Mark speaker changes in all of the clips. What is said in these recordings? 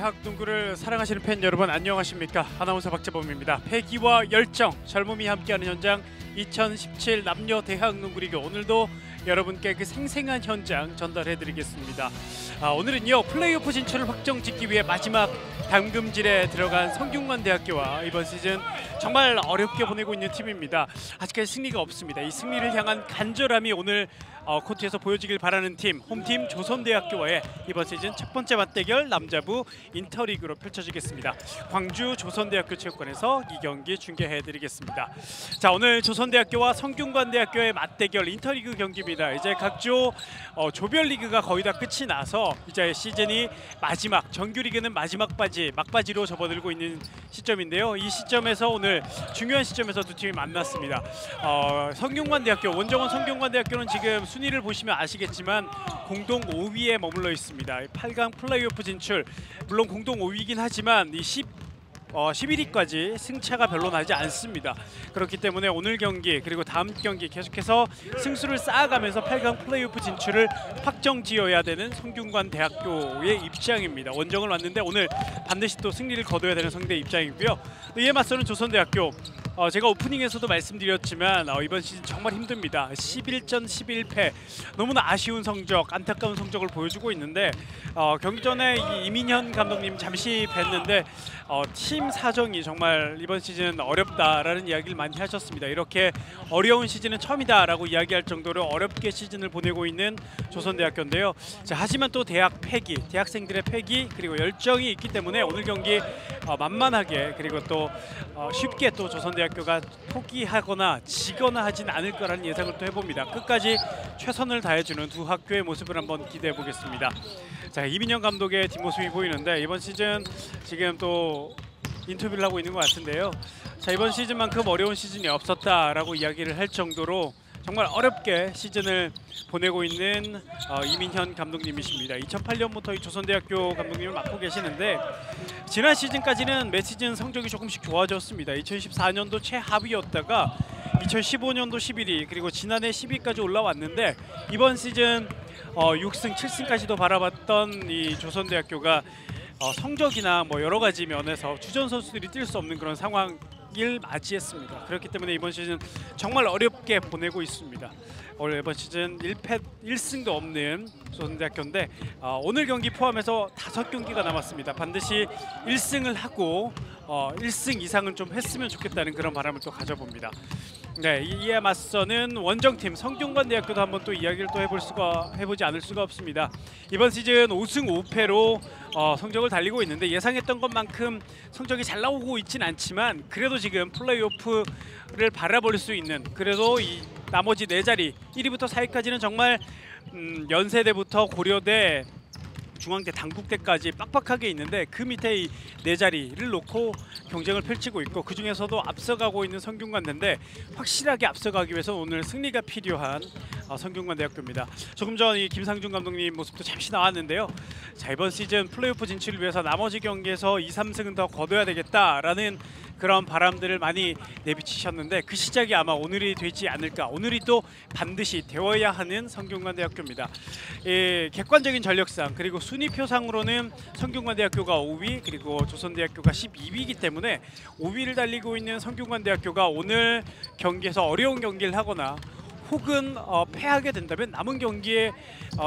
Speaker 1: 대학 농구를 사랑하시는 팬 여러분 안녕하십니까? 아나운서 박재범입니다. 패기와 열정, 젊음이 함께하는 현장 2017 남녀 대학 농구리그 오늘도 여러분께 그 생생한 현장 전달해드리겠습니다. 오늘은요 플레이오프 진출을 확정짓기 위해 마지막 담금질에 들어간 성균관대학교와 이번 시즌 정말 어렵게 보내고 있는 팀입니다. 아직까지 승리가 없습니다. 이 승리를 향한 간절함이 오늘 코트에서 보여지길 바라는 팀, 홈팀 조선대학교와의 이번 시즌 첫 번째 맞대결 남자부 인터리그로 펼쳐지겠습니다. 광주 조선대학교 체육관에서 이 경기 중계해드리겠습니다. 자, 오늘 조선대학교와 성균관대학교의 맞대결 인터리그 경기입니다. 이제 각조 조별리그가 거의 다 끝이 나서 이제 시즌이 마지막, 정규리그는 마지막 막바지로 접어들고 있는 시점인데요. 이 시점에서 오늘 중요한 시점에서 두 팀이 만났습니다. 성균관대학교, 원정원 성균관대학교는 지금 순위를 보시면 아시겠지만 공동 5위에 머물러 있습니다. 8강 플레이오프 진출, 물론 공동 5위이긴 하지만 이 11위까지 승차가 별로 나지 않습니다. 그렇기 때문에 오늘 경기 그리고 다음 경기 계속해서 승수를 쌓아가면서 8강 플레이오프 진출을 확정지어야 되는 성균관대학교의 입장입니다. 원정을 왔는데 오늘 반드시 또 승리를 거둬야 되는 성대 입장이고요. 이에 맞서는 조선대학교, 제가 오프닝에서도 말씀드렸지만 이번 시즌 정말 힘듭니다. 11전 11패, 너무나 아쉬운 성적, 안타까운 성적을 보여주고 있는데 경기 전에 이민현 감독님 잠시 뵀는데 팀 사정이 정말 이번 시즌 어렵다라는 이야기를 많이 하셨습니다. 이렇게 어려운 시즌은 처음이다라고 이야기할 정도로 어렵게 시즌을 보내고 있는 조선대학교인데요. 자, 하지만 또 대학생들의 패기 그리고 열정이 있기 때문에 오늘 경기 만만하게 그리고 또 쉽게 또 조선대학교가 포기하거나 지거나 하진 않을 거라는 예상을 또 해봅니다. 끝까지 최선을 다해주는 두 학교의 모습을 한번 기대해 보겠습니다. 자, 이민영 감독의 뒷모습이 보이는데 이번 시즌 지금 또 인터뷰를 하고 있는 것 같은데요. 자, 이번 시즌만큼 어려운 시즌이 없었다라고 이야기를 할 정도로 정말 어렵게 시즌을 보내고 있는 이민현 감독님이십니다. 2008년부터 이 조선대학교 감독님을 맡고 계시는데 지난 시즌까지는 매 시즌 성적이 조금씩 좋아졌습니다. 2014년도 최하위였다가 2015년도 11위 그리고 지난해 10위까지 올라왔는데 이번 시즌 6승 7승까지도 바라봤던 이 조선대학교가 성적이나 뭐 여러 가지 면에서 주전 선수들이 뛸 수 없는 그런 상황을 맞이했습니다. 그렇기 때문에 이번 시즌 정말 어렵게 보내고 있습니다. 오늘 이번 시즌 1승도 없는 조선대학교인데 오늘 경기 포함해서 5경기가 남았습니다. 반드시 1승을 하고 1승 이상은 좀 했으면 좋겠다는 그런 바람을 또 가져봅니다. 네, 이에 맞서는 원정팀 성균관대학교도 한번 또 이야기를 또 해보지 않을 수가 없습니다. 이번 시즌 5승 5패로 성적을 달리고 있는데 예상했던 것만큼 성적이 잘 나오고 있진 않지만 그래도 지금 플레이오프를 바라볼 수 있는, 그래도 이 나머지 4자리 1위부터 4위까지는 정말 연세대부터 고려대, 중앙대, 당국대까지 빡빡하게 있는데 그 밑에 이 4자리를 놓고 경쟁을 펼치고 있고 그 중에서도 앞서가고 있는 성균관대인데 확실하게 앞서가기 위해서 오늘 승리가 필요한 성균관대학교입니다. 조금 전 이 김상준 감독님 모습도 잠시 나왔는데요. 자, 이번 시즌 플레이오프 진출을 위해서 나머지 경기에서 2, 3승은 더 거둬야 되겠다라는 그런 바람들을 많이 내비치셨는데 그 시작이 아마 오늘이 되지 않을까. 오늘이 또 반드시 되어야 하는 성균관대학교입니다. 객관적인 전력상 그리고 순위표상으로는 성균관대학교가 5위 그리고 조선대학교가 12위이기 때문에 5위를 달리고 있는 성균관대학교가 오늘 경기에서 어려운 경기를 하거나 혹은 패하게 된다면 남은 경기에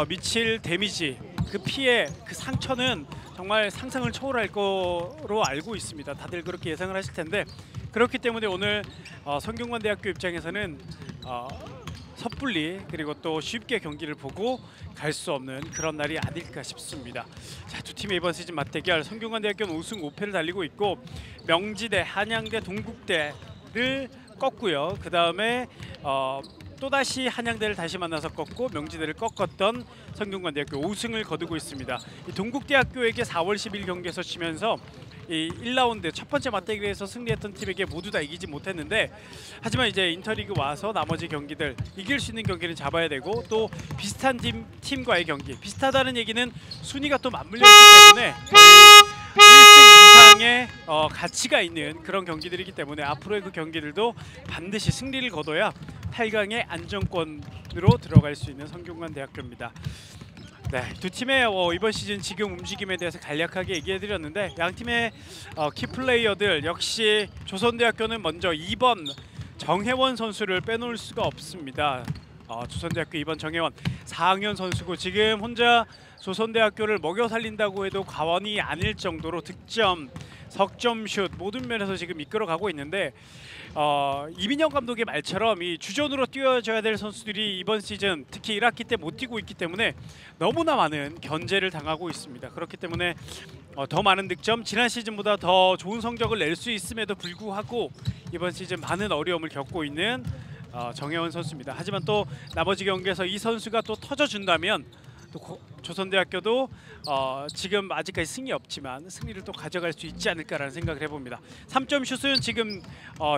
Speaker 1: 미칠 데미지, 그 피해, 그 상처는 정말 상상을 초월할 거로 알고 있습니다. 다들 그렇게 예상을 하실 텐데 그렇기 때문에 오늘 성균관대학교 입장에서는 섣불리 그리고 또 쉽게 경기를 보고 갈 수 없는 그런 날이 아닐까 싶습니다. 자, 두 팀의 이번 시즌 맞대결, 성균관대학교는 5승 5패를 달리고 있고 명지대, 한양대, 동국대를 꺾고요. 그 다음에 또다시 한양대를 다시 만나서 꺾고 명지대를 꺾었던 성균관대학교 5승을 거두고 있습니다. 이 동국대학교에게 4월 10일 경기에서 치면서 이 1라운드 첫 번째 맞대결에서 승리했던 팀에게 모두 다 이기지 못했는데 하지만 이제 인터리그 와서 나머지 경기들 이길 수 있는 경기는 잡아야 되고 또 비슷한 팀과의 경기, 비슷하다는 얘기는 순위가 또 맞물려 있기 때문에 1승 이상의 가치가 있는 그런 경기들이기 때문에 앞으로의 그 경기들도 반드시 승리를 거둬야 8강의 안정권으로 들어갈 수 있는 성균관대학교입니다. 네, 두 팀의 이번 시즌 지금 움직임에 대해서 간략하게 얘기해드렸는데 양 팀의 키플레이어들 역시 조선대학교는 먼저 2번 정혜원 선수를 빼놓을 수가 없습니다. 조선대학교 2번 정혜원 4학년 선수고 지금 혼자 조선대학교를 먹여 살린다고 해도 과언이 아닐 정도로 득점, 석점슛 모든 면에서 지금 이끌어가고 있는데 이민영 감독의 말처럼 이 주전으로 뛰어줘야 될 선수들이 이번 시즌 특히 1학기 때 못 뛰고 있기 때문에 너무나 많은 견제를 당하고 있습니다. 그렇기 때문에 더 많은 득점, 지난 시즌보다 더 좋은 성적을 낼 수 있음에도 불구하고 이번 시즌 많은 어려움을 겪고 있는 정혜원 선수입니다. 하지만 또 나머지 경기에서 이 선수가 또 터져준다면 또 조선대학교도 지금 아직까지 승리 없지만 승리를 또 가져갈 수 있지 않을까라는 생각을 해봅니다. 3점 슛은 지금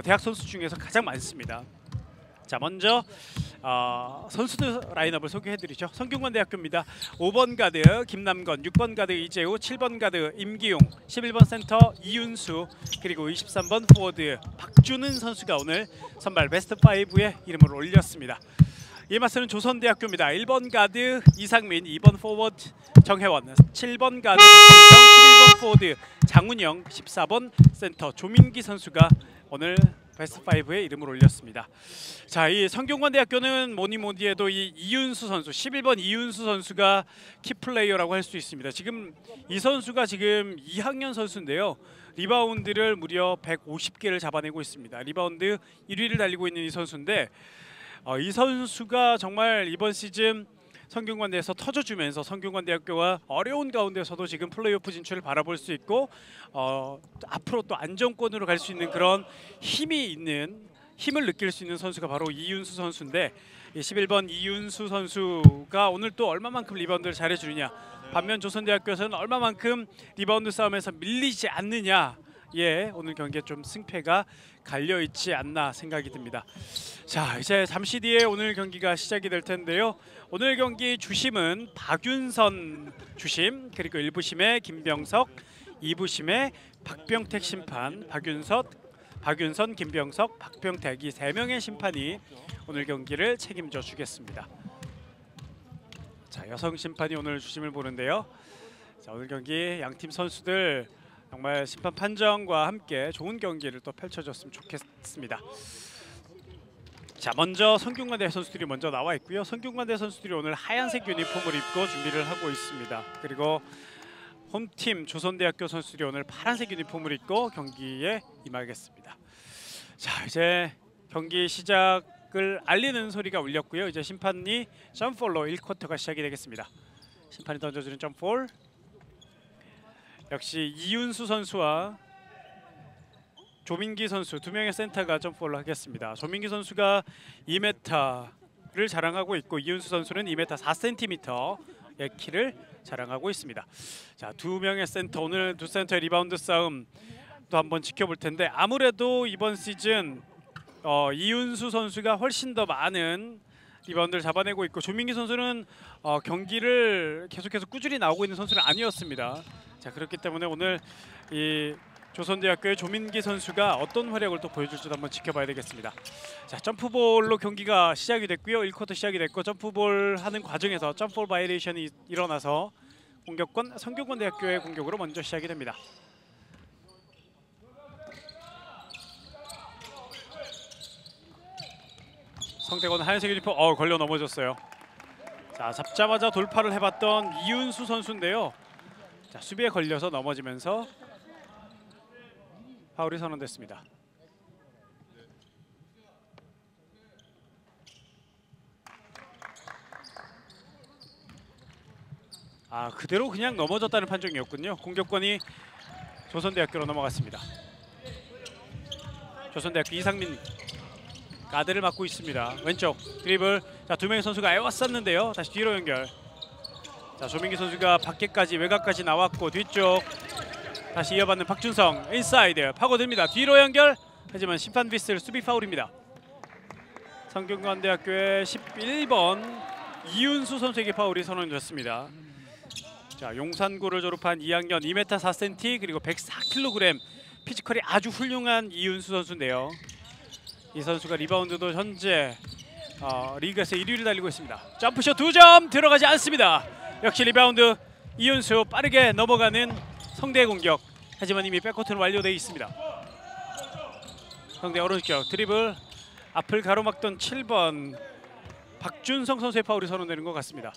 Speaker 1: 대학 선수 중에서 가장 많습니다. 자, 먼저 선수들 라인업을 소개해드리죠. 성균관대학교입니다. 5번 가드 김남건, 6번 가드 이재우, 7번 가드 임기용, 11번 센터 이윤수, 그리고 23번 포워드 박준은 선수가 오늘 선발 베스트 5에 이름을 올렸습니다. 이에 맞서는 조선대학교입니다. 1번 가드 이상민, 2번 포워드 정혜원, 7번 가드 박준성, 11번 포워드 장훈영, 14번 센터 조민기 선수가 오늘 베스트 5에 이름을 올렸습니다. 자, 이 성균관대학교는 뭐니 해도 이 이윤수 선수, 11번 이윤수 선수가 키플레이어라고 할 수 있습니다. 지금 이 선수가 지금 2학년 선수인데요. 리바운드를 무려 150개를 잡아내고 있습니다. 리바운드 1위를 달리고 있는 이 선수인데 이 선수가 정말 이번 시즌 성균관대에서 터져주면서 성균관대학교가 어려운 가운데서도 지금 플레이오프 진출을 바라볼 수 있고 앞으로 또 안정권으로 갈 수 있는 그런 힘을 느낄 수 있는 선수가 바로 이윤수 선수인데 11번 이윤수 선수가 오늘 또 얼마만큼 리바운드를 잘해주느냐, 반면 조선대학교에서는 얼마만큼 리바운드 싸움에서 밀리지 않느냐, 오늘 경기에 좀 승패가 갈려있지 않나 생각이 듭니다. 자, 이제 잠시 뒤에 오늘 경기가 시작이 될 텐데요. 오늘 경기 주심은 박윤선 주심, 그리고 1부심의 김병석, 2부심의 박병택 심판, 박윤선, 김병석, 박병택 이 3명의 심판이 오늘 경기를 책임져 주겠습니다. 자, 여성 심판이 오늘 주심을 보는데요. 자, 오늘 경기 양팀 선수들 정말 심판 판정과 함께 좋은 경기를 또 펼쳐줬으면 좋겠습니다. 자, 먼저 성균관대 선수들이 먼저 나와 있고요. 성균관대 선수들이 오늘 하얀색 유니폼을 입고 준비를 하고 있습니다. 그리고 홈팀 조선대학교 선수들이 오늘 파란색 유니폼을 입고 경기에 임하겠습니다. 자, 이제 경기 시작을 알리는 소리가 울렸고요. 이제 심판이 점폴로 1쿼터가 시작이 되겠습니다. 심판이 던져주는 점폴. 역시 이윤수 선수와 조민기 선수 두 명의 센터가 점프를 하겠습니다. 조민기 선수가 2m를 자랑하고 있고 이윤수 선수는 2m 4cm의 키를 자랑하고 있습니다. 자, 두 명의 센터, 오늘 두 센터의 리바운드 싸움 또 한번 지켜볼 텐데 아무래도 이번 시즌 이윤수 선수가 훨씬 더 많은 리바운드를 잡아내고 있고 조민기 선수는 경기를 계속해서 꾸준히 나오고 있는 선수는 아니었습니다. 자, 그렇기 때문에 오늘 이 조선대학교의 조민기 선수가 어떤 활약을 또 보여줄지도 한번 지켜봐야 되겠습니다. 자, 점프볼로 경기가 시작이 됐고요. 1쿼터 시작이 됐고 점프볼 하는 과정에서 점프볼 바이레이션이 일어나서 공격권 성균관대학교의 공격으로 먼저 시작이 됩니다. 성대건 하얀색 유니폼 걸려 넘어졌어요. 자, 잡자마자 돌파를 해봤던 이윤수 선수인데요. 자, 수비에 걸려서 넘어지면서 파울이 선언됐습니다. 그대로 그냥 넘어졌다는 판정이었군요. 공격권이 조선대학교로 넘어갔습니다. 조선대학교 이상민 가드를 맡고 있습니다. 왼쪽 드리블. 자, 두 명의 선수가 애워쌌는데요. 다시 뒤로 연결. 자, 조민기 선수가 밖에까지 외곽까지 나왔고 뒤쪽 다시 이어받는 박준성 인사이드 파고듭니다. 뒤로 연결. 하지만 심판 비슬 수비 파울입니다. 성균관대학교의 11번 이윤수 선수에게 파울이 선언됐습니다. 자, 용산고를 졸업한 2학년 2m 4cm 그리고 104kg 피지컬이 아주 훌륭한 이윤수 선수인데요. 이 선수가 리바운드도 현재 리그에서 1위를 달리고 있습니다. 점프샷 2점 들어가지 않습니다. 역시 리바운드 이윤수 빠르게 넘어가는 성대의 공격. 하지만 이미 백코트는 완료되어 있습니다. 성대 오른쪽 드리블 앞을 가로막던 7번 박준성 선수의 파울이 선언되는 것 같습니다.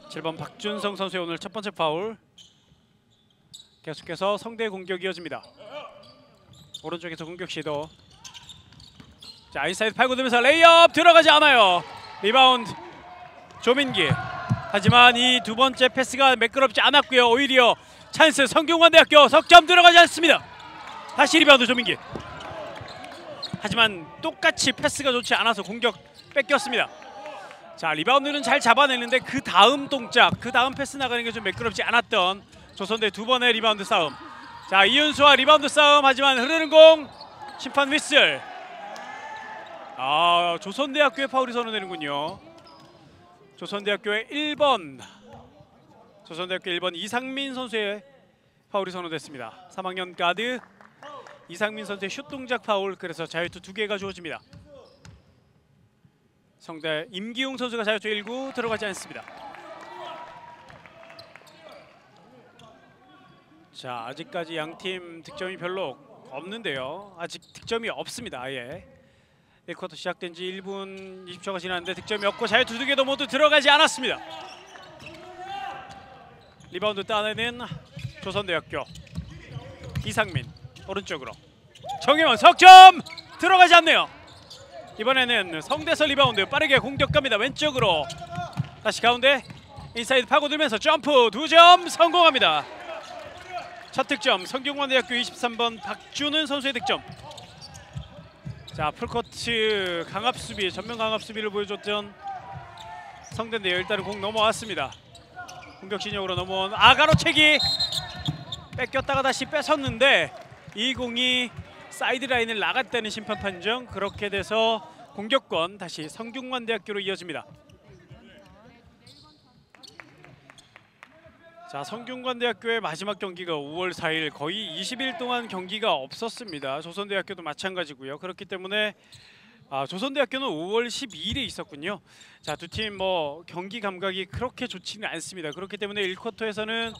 Speaker 1: 7번 박준성 선수의 오늘 첫 번째 파울. 계속해서 성대의 공격이 이어집니다. 오른쪽에서 공격 시도. 자, 인사이드 파고들면서 레이업 들어가지 않아요. 리바운드 조민기. 하지만 이 두 번째 패스가 매끄럽지 않았고요. 오히려 찬스 성균관대학교 석점 들어가지 않습니다. 다시 리바운드 조민기. 하지만 똑같이 패스가 좋지 않아서 공격 뺏겼습니다. 자, 리바운드는 잘 잡아내는데 그 다음 동작, 그 다음 패스 나가는 게 좀 매끄럽지 않았던 조선대 두 번의 리바운드 싸움. 자, 이윤수와 리바운드 싸움. 하지만 흐르는 공 심판 휘슬. 조선대학교의 파울이 선언되는군요. 조선대학교의 1번 조선대학교 1번 이상민 선수의 파울이 선언됐습니다. 3학년 가드 이상민 선수의 슛 동작 파울. 그래서 자유투 2개가 주어집니다. 성대 임기웅 선수가 자유투 1구 들어가지 않습니다. 자, 아직까지 양팀 득점이 별로 없는데요. 아직 득점이 없습니다. 아예 1쿼터 시작된 지 1분 20초가 지났는데 득점이 없고 자유투 2개도 모두 들어가지 않았습니다. 리바운드 따내는 조선대학교 이상민 오른쪽으로 정혜원 석점 들어가지 않네요. 이번에는 성대서 리바운드 빠르게 공격 갑니다. 왼쪽으로 다시 가운데 인사이드 파고들면서 점프 2점 성공합니다. 첫 득점 성균관대학교 23번 박준은 선수의 득점. 자, 풀코트 강압수비, 전면 강압수비를 보여줬던 성대인데요. 일단은 공 넘어왔습니다. 공격 진영으로 넘어온 아가로채기 뺏겼다가 다시 뺏었는데 이 공이 사이드라인을 나갔다는 심판 판정. 그렇게 돼서 공격권 다시 성균관대학교로 이어집니다. 자, 성균관대학교의 마지막 경기가 5월 4일 거의 20일 동안 경기가 없었습니다. 조선대학교도 마찬가지고요. 그렇기 때문에 조선대학교는 5월 12일에 있었군요. 자, 두 팀 경기 감각이 그렇게 좋지는 않습니다. 그렇기 때문에 1쿼터에서는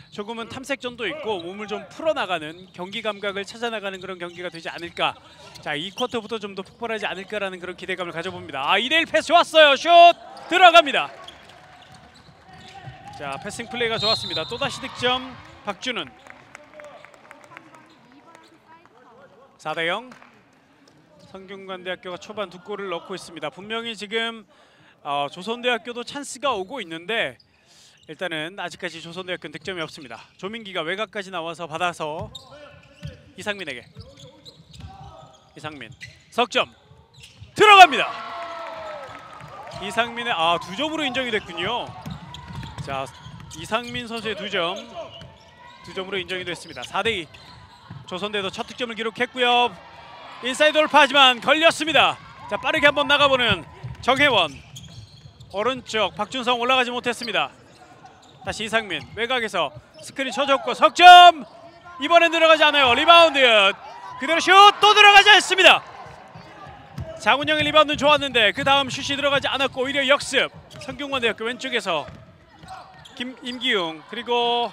Speaker 1: 조금은 탐색전도 있고 몸을 좀 풀어나가는 경기 감각을 찾아나가는 그런 경기가 되지 않을까. 자, 2쿼터부터 좀 더 폭발하지 않을까라는 그런 기대감을 가져봅니다. 2대1 패스 좋았어요. 슛 들어갑니다. 자, 패싱 플레이가 좋았습니다. 또다시 득점 박준은. 4대0 성균관대학교가 초반 2골을 넣고 있습니다. 분명히 지금 조선대학교도 찬스가 오고 있는데 일단은 아직까지 조선대학교는 득점이 없습니다. 조민기가 외곽까지 나와서 받아서 이상민에게. 이상민 석점 들어갑니다. 이상민의 2점으로 인정이 됐군요. 자, 이상민 선수의 2점으로 인정이 됐습니다. 4대2 조선대도 첫 득점을 기록했고요. 인사이드 돌파하지만 걸렸습니다. 자, 빠르게 한번 나가보는 정혜원. 오른쪽 박준성 올라가지 못했습니다. 다시 이상민 외곽에서 스크린 쳐줬고 석점. 이번엔 들어가지 않아요. 리바운드 그대로 슛 또 들어가지 않습니다. 장훈영의 리바운드는 좋았는데 그 다음 슛이 들어가지 않았고 오히려 역습. 성균관대학교 왼쪽에서 임기웅 그리고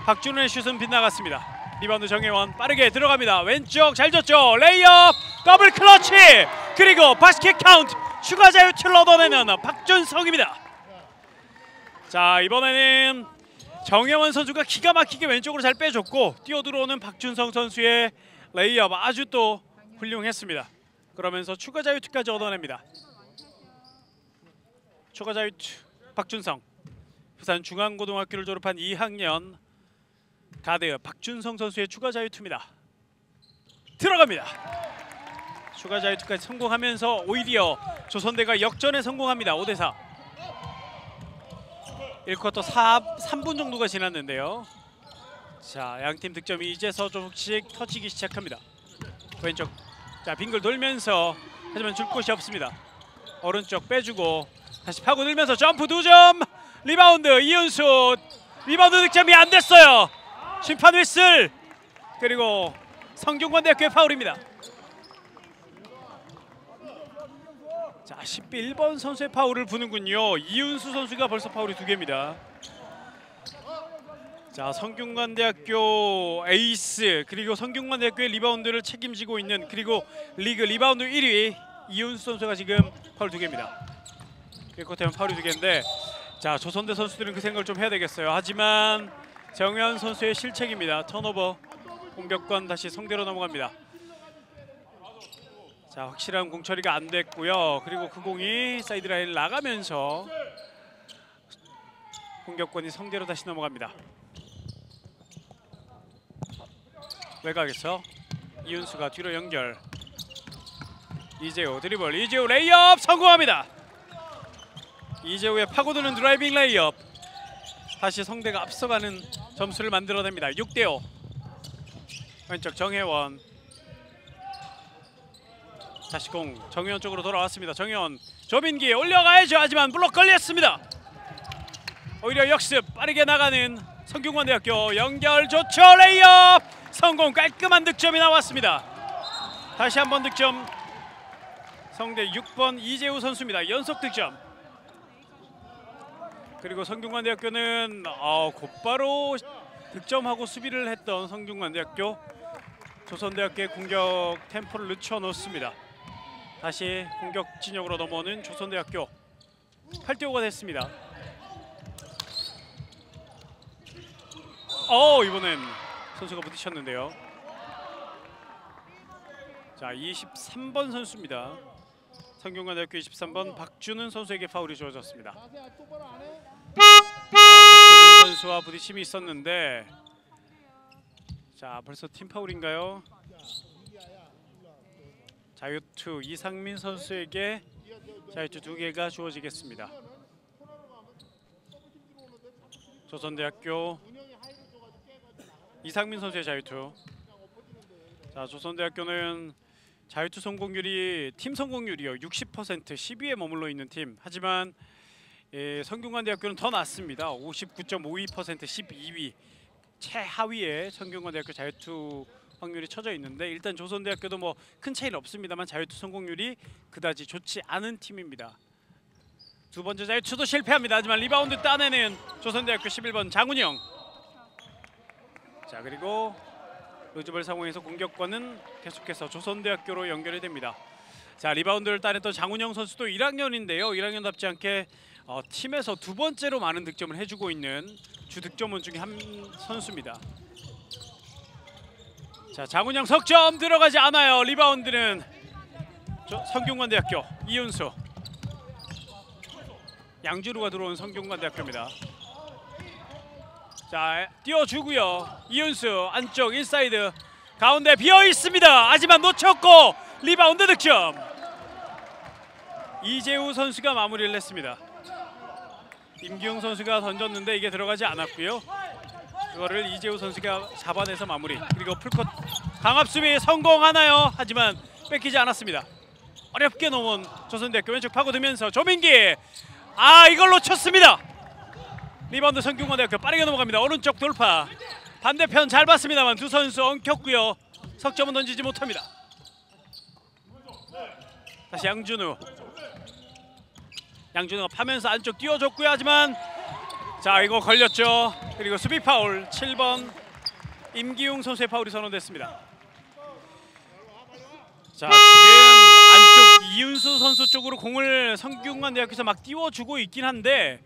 Speaker 1: 박준호의 슛은 빗나갔습니다. 리바운드 정혜원 빠르게 들어갑니다. 왼쪽 잘 줬죠. 레이업 더블 클러치 그리고 바스켓 카운트 추가 자유투를 얻어내는 박준성입니다. 자, 이번에는 정혜원 선수가 기가 막히게 왼쪽으로 잘 빼줬고 뛰어들어오는 박준성 선수의 레이업 아주 또 훌륭했습니다. 그러면서 추가 자유투까지 얻어냅니다. 추가 자유투 박준성. 부산 중앙고등학교를 졸업한 2학년 가드 박준성 선수의 추가 자유투입니다. 들어갑니다. 추가 자유투까지 성공하면서 오히려 조선대가 역전에 성공합니다. 5대4. 1쿼터 3분 정도가 지났는데요. 자, 양팀 득점이 이제서 조금씩 터지기 시작합니다. 왼쪽 자, 빙글 돌면서 하지만 줄 곳이 없습니다. 오른쪽 빼주고 다시 파고들면서 점프 2점. 리바운드 이윤수. 리바운드 득점이 안 됐어요. 심판 휘슬. 그리고 성균관대학교의 파울입니다. 자, 11번 선수의 파울을 부는군요. 이윤수 선수가 벌써 파울이 2개입니다. 자, 성균관대학교 에이스 그리고 성균관대학교의 리바운드를 책임지고 있는 그리고 리그 리바운드 1위 이윤수 선수가 지금 파울 2개입니다. 그렇다면 파울이 2개인데 자, 조선대 선수들은 그 생각을 좀 해야 되겠어요. 하지만 정현 선수의 실책입니다. 턴오버. 공격권 다시 성대로 넘어갑니다. 자, 확실한 공 처리가 안 됐고요. 그리고 그 공이 사이드라인을 나가면서 공격권이 성대로 다시 넘어갑니다. 외곽에서 이윤수가 뒤로 연결. 이재호 드리블, 이재호 레이업 성공합니다. 이재호의 파고드는 드라이빙 레이업. 다시 성대가 앞서가는 점수를 만들어냅니다. 6대5. 왼쪽 정혜원. 다시 공 정혜원 쪽으로 돌아왔습니다. 정혜원 조민기 올려가야죠. 하지만 블록 걸렸습니다. 오히려 역습 빠르게 나가는 성균관대학교 연결 좋죠. 레이업 성공. 깔끔한 득점이 나왔습니다. 다시 한번 득점. 성대 6번 이재우 선수입니다. 연속 득점. 그리고 성균관대학교는 곧바로 득점하고 수비를 했던 성균관대학교 조선대학교의 공격 템포를 늦춰놓습니다. 다시 공격 진영으로 넘어오는 조선대학교 8대5가 됐습니다. 이번엔 선수가 부딪혔는데요. 자, 23번 선수입니다. 성균관대학교 23번 박준은 선수에게 파울이 주어졌습니다. 박준은 선수와 부딪힘이 있었는데 자, 벌써 팀 파울인가요? 자유투 이상민 선수에게 자유투 2개가 주어지겠습니다. 조선대학교 이상민 선수의 자유투. 자, 조선대학교는 자유투 성공률이 팀 성공률이요 60% 10위에 머물러 있는 팀. 하지만 성균관대학교는 더 낮습니다. 59.52% 12위. 최하위에 성균관대학교 자유투 확률이 쳐져 있는데 일단 조선대학교도 뭐 큰 차이는 없습니다만 자유투 성공률이 그다지 좋지 않은 팀입니다. 두 번째 자유투도 실패합니다. 하지만 리바운드 따내는 조선대학교 11번 장훈영. 자, 그리고 루즈볼 상황에서 공격권은 계속해서 조선대학교로 연결이 됩니다. 자, 리바운드를 따냈던 장훈영 선수도 1학년인데요. 1학년답지 않게 팀에서 두 번째로 많은 득점을 해주고 있는 주 득점원 중에 한 선수입니다. 자, 장훈영 석점 들어가지 않아요. 리바운드는 성균관대학교 이윤수. 양주루가 들어온 성균관대학교입니다. 자, 띄워주고요. 이윤수 안쪽 인사이드 가운데 비어 있습니다. 하지만 놓쳤고 리바운드 득점. 이재우 선수가 마무리를 했습니다. 임기용 선수가 던졌는데 이게 들어가지 않았고요. 그거를 이재우 선수가 잡아내서 마무리. 그리고 풀컷 강압 수비 성공하나요? 하지만 뺏기지 않았습니다. 어렵게 넘은 조선대학교 왼쪽 파고들면서 조민기. 이걸 놓쳤습니다. 리바운드 성균관대학교 빠르게 넘어갑니다. 오른쪽 돌파. 반대편 잘 봤습니다만 두 선수 엉켰고요. 석점은 던지지 못합니다. 다시 양준우. 양준우가 파면서 안쪽 띄워줬고요. 하지만 자, 이거 걸렸죠. 그리고 수비 파울 7번 임기웅 선수의 파울이 선언됐습니다. 자, 지금 안쪽 이윤수 선수 쪽으로 공을 성균관대학교에서 막 띄워주고 있긴 한데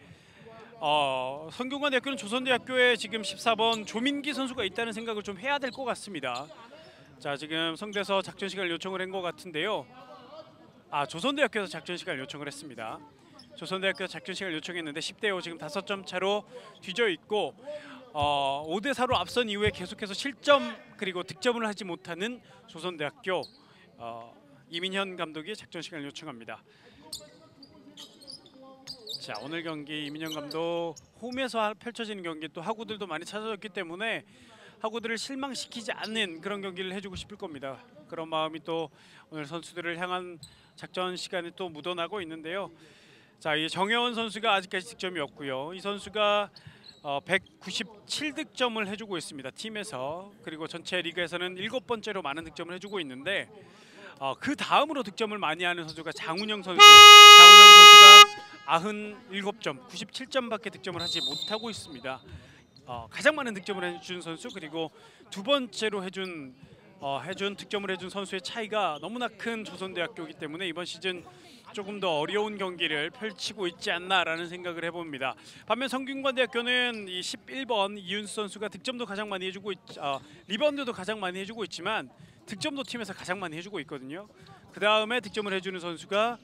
Speaker 1: 성균관대학교는 조선대학교에 지금 14번 조민기 선수가 있다는 생각을 좀 해야 될 것 같습니다. 자, 지금 성대에서 작전 시간을 요청을 한 것 같은데요. 조선대학교에서 작전 시간을 요청을 했습니다. 조선대학교 작전 시간을 요청했는데 10대5 지금 5점 차로 뒤져 있고 5대4로 앞선 이후에 계속해서 실점 그리고 득점을 하지 못하는 조선대학교 이민현 감독이 작전 시간을 요청합니다. 자, 오늘 경기 이민현 감독 홈에서 펼쳐지는 경기 또 하구들도 많이 찾아졌기 때문에 하구들을 실망시키지 않는 그런 경기를 해주고 싶을 겁니다. 그런 마음이 또 오늘 선수들을 향한 작전 시간에 또 묻어나고 있는데요. 자, 이 정혜원 선수가 아직까지 득점이 없고요. 이 선수가 197득점을 해주고 있습니다. 팀에서. 그리고 전체 리그에서는 7번째로 많은 득점을 해주고 있는데 그 다음으로 득점을 많이 하는 선수가 장훈영 선수. 장훈영 선수가 97점, 97점밖에 득점을 하지 못하고 있습니다. 가장 많은 득점을 해준 선수, 그리고 두 번째로 해준 득점을 해준 선수의 차이가 너무나 큰 조선대학교이기 때문에 이번 시즌 조금 더 어려운 경기를 펼치고 있지 않나라는 생각을 해봅니다. 반면 성균관대학교는 이 11번 이윤수 선수가 득점도 가장 많이 해주고 리바운드도 가장 많이 해주고 있지만 득점도 팀에서 가장 많이 해주고 있거든요. 그 다음에 득점을 해주는 선수가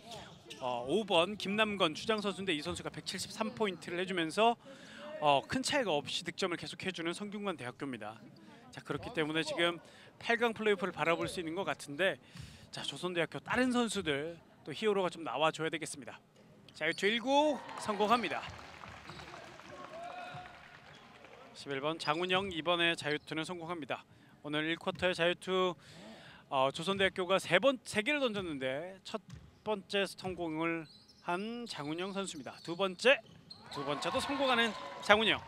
Speaker 1: 5번 김남건 주장 선수인데 이 선수가 173포인트를 해주면서 큰 차이가 없이 득점을 계속 해주는 성균관대학교입니다. 자, 그렇기 때문에 지금 8강 플레이오프를 바라볼 수 있는 것 같은데, 자, 조선대학교 다른 선수들 또 히어로가 좀 나와줘야 되겠습니다. 자유투 1구 성공합니다. 11번 장훈영 이번에 자유투는 성공합니다. 오늘 1쿼터의 자유투 조선대학교가 3개를 던졌는데 첫 번째 성공을 한 장훈영 선수입니다. 두 번째도 성공하는 장훈영.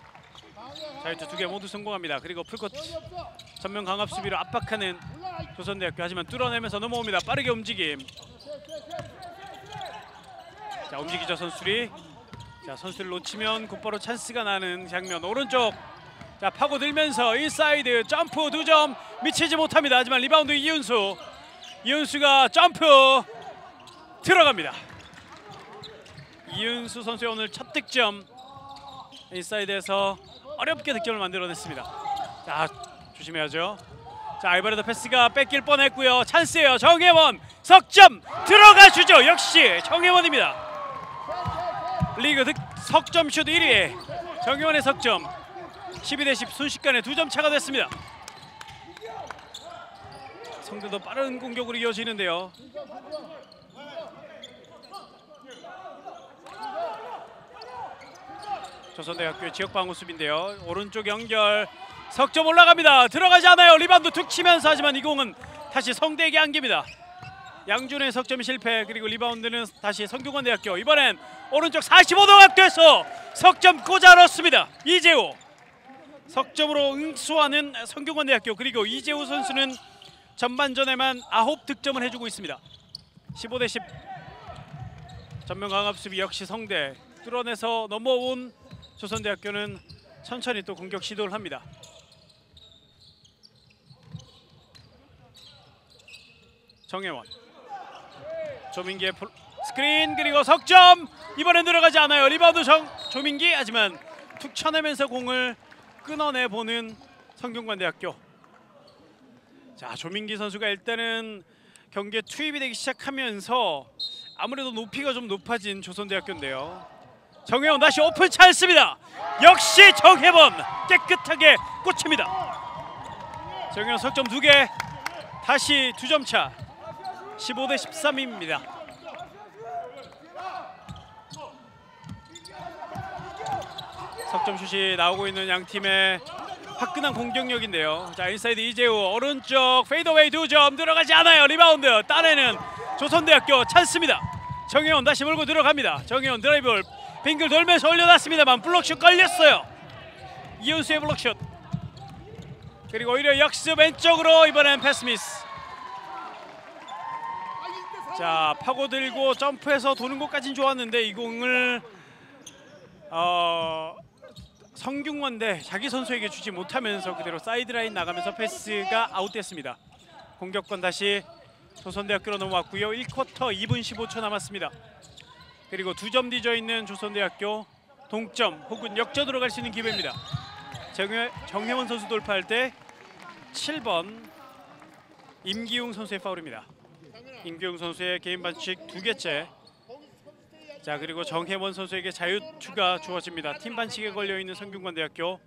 Speaker 1: 자유투 2개 모두 성공합니다. 그리고 풀코트 전면 강압 수비로 압박하는 조선대학교, 하지만 뚫어내면서 넘어옵니다. 빠르게 움직임. 자, 움직이죠 선수들이. 자, 선수를 놓치면 곧바로 찬스가 나는 장면. 오른쪽 자, 파고들면서 인사이드 점프 2점 미치지 못합니다. 하지만 리바운드 이윤수가 점프 들어갑니다. 이윤수 선수의 오늘 첫 득점. 인사이드에서 어렵게 득점을 만들어냈습니다. 자, 조심해야죠. 자, 알바레도 패스가 뺏길 뻔했고요. 찬스예요. 정혜원 석점 들어가주죠. 역시 정혜원입니다. 리그 석점슛 1위 정혜원의 석점. 12대10 순식간에 2점 차가 됐습니다. 성대도 빠른 공격으로 이어지는데요. 조선대학교의 지역방어 수비인데요. 오른쪽 연결 석점 올라갑니다. 들어가지 않아요. 리바운드 툭 치면서, 하지만 이 공은 다시 성대에게 안깁니다. 양준의 석점 실패. 그리고 리바운드는 다시 성균관대학교. 이번엔 오른쪽 45도 각도에서 석점 꽂아 넣습니다. 이재호 석점으로 응수하는 성균관대학교. 그리고 이재호 선수는 전반전에만 9득점을 해주고 있습니다. 15대10 전면 강압 수비 역시 성대 뚫어내서 넘어온 조선대학교는 천천히 또 공격 시도를 합니다. 정혜원 조민기의 스크린 그리고 석점. 이번엔 들어가지 않아요. 리바운드 조민기, 하지만 툭 쳐내면서 공을 끊어내보는 성균관대학교. 자, 조민기 선수가 일단은 경기에 투입이 되기 시작하면서 아무래도 높이가 좀 높아진 조선대학교인데요. 정혜원 다시 오픈 찬스입니다. 역시 정혜원 깨끗하게 꽂힙니다. 정혜원 석점 2개, 다시 2점 차. 15대13입니다. 석점 슛이 나오고 있는 양 팀의 화끈한 공격력인데요. 자, 인사이드 이재우 오른쪽 페이더웨이 2점 들어가지 않아요. 리바운드 따내는 조선대학교 찬스입니다. 정혜원 다시 몰고 들어갑니다. 정혜원 드라이브 빙글 돌면서 올려놨습니다만 블록슛 걸렸어요. 이윤수의 블록슛. 그리고 오히려 역습 왼쪽으로 이번엔 패스 미스. 자, 파고들고 점프해서 도는 것까진 좋았는데 이 공을 성균관대 자기 선수에게 주지 못하면서 그대로 사이드라인 나가면서 패스가 아웃됐습니다. 공격권 다시 조선대학교로 넘어왔고요. 1쿼터 2분 15초 남았습니다. 그리고 2점 뒤져 있는 조선대학교 동점 혹은 역전으로 갈 수 있는 기회입니다. 정혜원 선수 돌파할 때 7번 임기웅 선수의 파울입니다. 임기웅 선수의 개인 반칙 2개째. 자, 그리고 정혜원 선수에게 자유투가 주어집니다. 팀 반칙에 걸려있는 성균관대학교.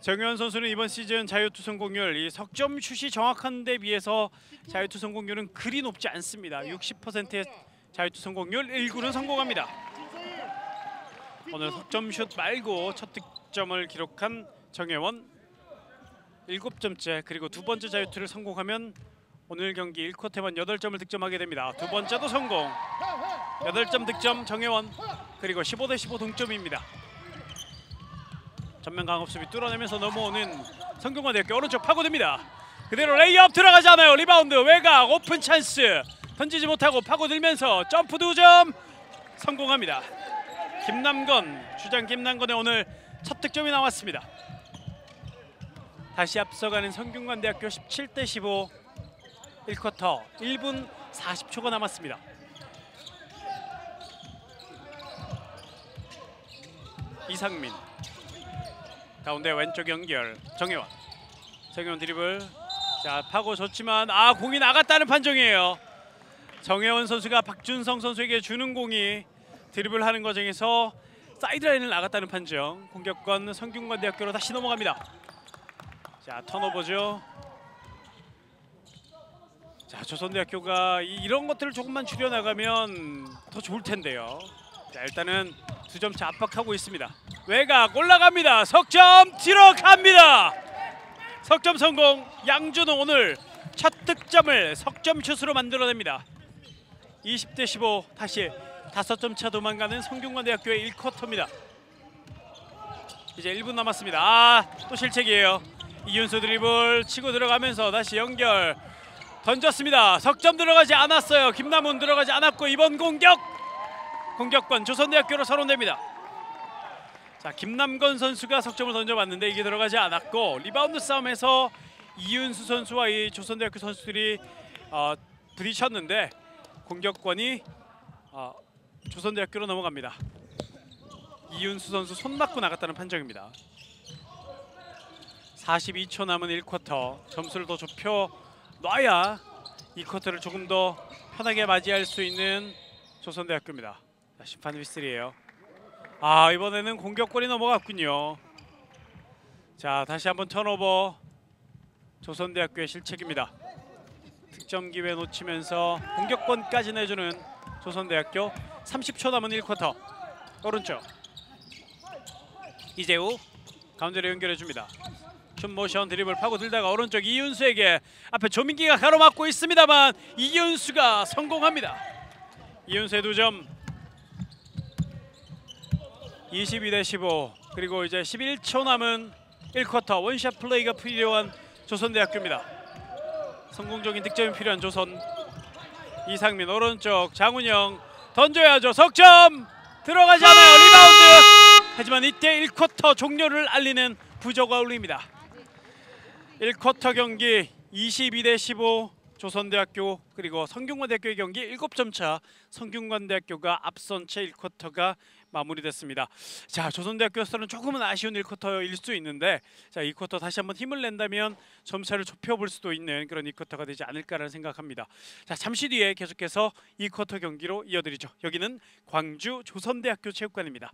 Speaker 1: 정혜원 선수는 이번 시즌 자유투 성공률, 이 석점 슛이 정확한 데 비해서 자유투 성공률은 그리 높지 않습니다. 60%의 자유투 성공률, 1구는 성공합니다. 오늘 석점 슛 말고 첫 득점을 기록한 정혜원 7점째. 그리고 두 번째 자유투를 성공하면 오늘 경기 1쿼터만 8점을 득점하게 됩니다. 두 번째도 성공. 8점 득점 정혜원. 그리고 15대15 동점입니다. 전면 강업 수비 뚫어내면서 넘어오는 성균관대학교. 오른쪽 파고듭니다. 그대로 레이업 들어가지 않아요. 리바운드 외곽 오픈 찬스. 던지지 못하고 파고들면서 점프 2점 성공합니다. 김남건, 주장 김남건의 오늘 첫 득점이 나왔습니다. 다시 앞서가는 성균관대학교 17대15. 1쿼터 1분 40초가 남았습니다. 이상민 가운데 왼쪽 연결 정혜원. 정혜원 드리블. 자, 파고 줬지만 공이 나갔다는 판정이에요. 정혜원 선수가 박준성 선수에게 주는 공이 드리블하는 과정에서 사이드라인을 나갔다는 판정. 공격권 성균관대학교로 다시 넘어갑니다. 자, 턴오버죠. 자, 조선대학교가 이런 것들을 조금만 줄여나가면 더 좋을 텐데요. 자, 일단은 2점 차 압박하고 있습니다. 외곽 올라갑니다. 석점 들어갑니다. 석점 성공. 양준호 오늘 첫 득점을 석점 슛으로 만들어냅니다. 20대15 다시 5점 차 도망가는 성균관대학교의 1쿼터입니다. 이제 1분 남았습니다. 또 실책이에요. 이윤수 드리블 치고 들어가면서 다시 연결 던졌습니다. 석점 들어가지 않았어요. 김남훈 들어가지 않았고 이번 공격권 조선대학교로 선언됩니다. 자, 김남건 선수가 석점을 던져봤는데 이게 들어가지 않았고 리바운드 싸움에서 이윤수 선수와 이 조선대학교 선수들이 부딪혔는데 공격권이 조선대학교로 넘어갑니다. 이윤수 선수 손 맞고 나갔다는 판정입니다. 42초 남은 1쿼터. 점수를 더 좁혀 놔야 이 쿼터를 조금 더 편하게 맞이할 수 있는 조선대학교입니다. 자, 심판 휘슬이에요. 이번에는 공격권이 넘어갔군요. 자, 다시 한번 턴오버. 조선대학교의 실책입니다. 득점 기회 놓치면서 공격권까지 내주는 조선대학교. 30초 남은 1쿼터. 오른쪽 이재우 가운데로 연결해줍니다. 슛 모션 드리블 파고들다가 오른쪽 이윤수에게 앞에 조민기가 가로막고 있습니다만 이윤수가 성공합니다. 이윤수의 2점. 22대15. 그리고 이제 11초 남은 1쿼터. 원샷 플레이가 필요한 조선대학교입니다. 성공적인 득점이 필요한 조선. 이상민 오른쪽 장훈영 던져야죠. 석점 들어가지 않아요. 리바운드. 하지만 이때 1쿼터 종료를 알리는 부저가 울립니다. 1쿼터 경기 22대15 조선대학교 그리고 성균관대학교의 경기 7점 차. 성균관대학교가 앞선 채 1쿼터가 마무리됐습니다. 자, 조선대학교에서는 조금은 아쉬운 1쿼터일 수 있는데 자, 2쿼터 다시 한번 힘을 낸다면 점차를 좁혀볼 수도 있는 그런 2쿼터가 되지 않을까라는 생각합니다. 자, 잠시 뒤에 계속해서 2쿼터 경기로 이어드리죠. 여기는 광주 조선대학교 체육관입니다.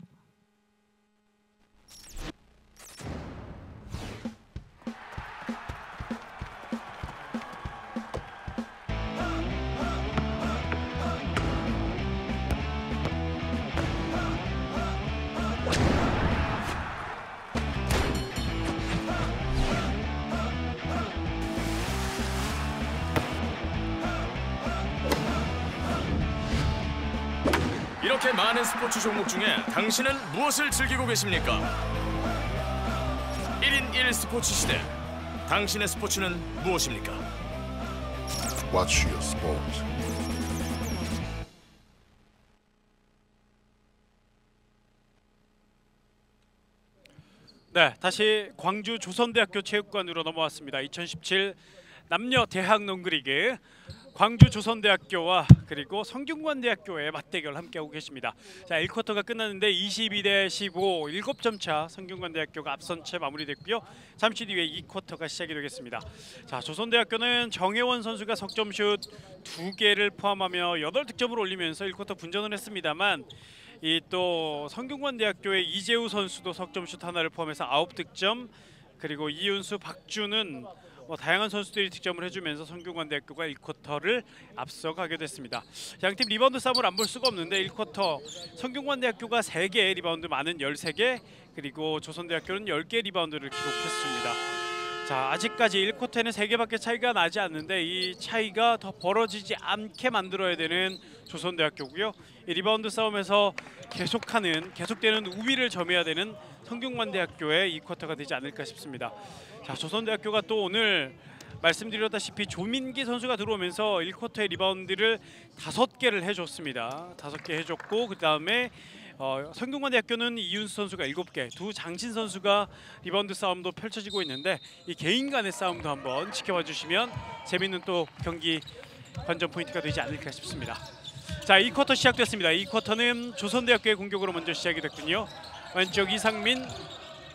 Speaker 2: 이렇게 많은 스포츠 종목 중에 당신은 무엇을 즐기고 계십니까? 1인 1 스포츠 시대. 당신의 스포츠는 무엇입니까?
Speaker 3: Watch your sport.
Speaker 1: 네, 다시 광주 조선대학교 체육관으로 넘어왔습니다. 2017 남녀 대학 농구리그 광주 조선대학교와 그리고 성균관대학교의 맞대결 함께하고 계십니다. 자, 1쿼터가 끝났는데 22대15 7점 차 성균관대학교가 앞선 채 마무리됐고요. 잠시 뒤에 2쿼터가 시작이 되겠습니다. 자, 조선대학교는 정혜원 선수가 석점슛 2개를 포함하며 8득점을 올리면서 1쿼터 분전을 했습니다만 이 또 성균관대학교의 이재우 선수도 석점슛 하나를 포함해서 9득점 그리고 이윤수, 박준은 다양한 선수들이 득점을 해주면서 성균관대학교가 1쿼터를 앞서가게 됐습니다. 양팀 리바운드 싸움을 안 볼 수가 없는데 1쿼터 성균관대학교가 3개 리바운드 많은 13개 그리고 조선대학교는 10개 리바운드를 기록했습니다. 자, 아직까지 1쿼터에는 3개밖에 차이가 나지 않는데 이 차이가 더 벌어지지 않게 만들어야 되는 조선대학교고요. 이 리바운드 싸움에서 계속되는 우위를 점해야 되는 성균관대학교의 2쿼터가 되지 않을까 싶습니다. 자, 조선대학교가 또 오늘 말씀드렸다시피 조민기 선수가 들어오면서 1쿼터의 리바운드를 5개를 해줬습니다. 5개 해줬고 그 다음에 성균관대학교는 이윤수 선수가 7개, 두 장진 선수가 리바운드 싸움도 펼쳐지고 있는데 이 개인 간의 싸움도 한번 지켜봐 주시면 재밌는 또 경기 관전 포인트가 되지 않을까 싶습니다. 자, 2쿼터 시작됐습니다. 2쿼터는 조선대학교의 공격으로 먼저 시작이 됐군요. 왼쪽 이상민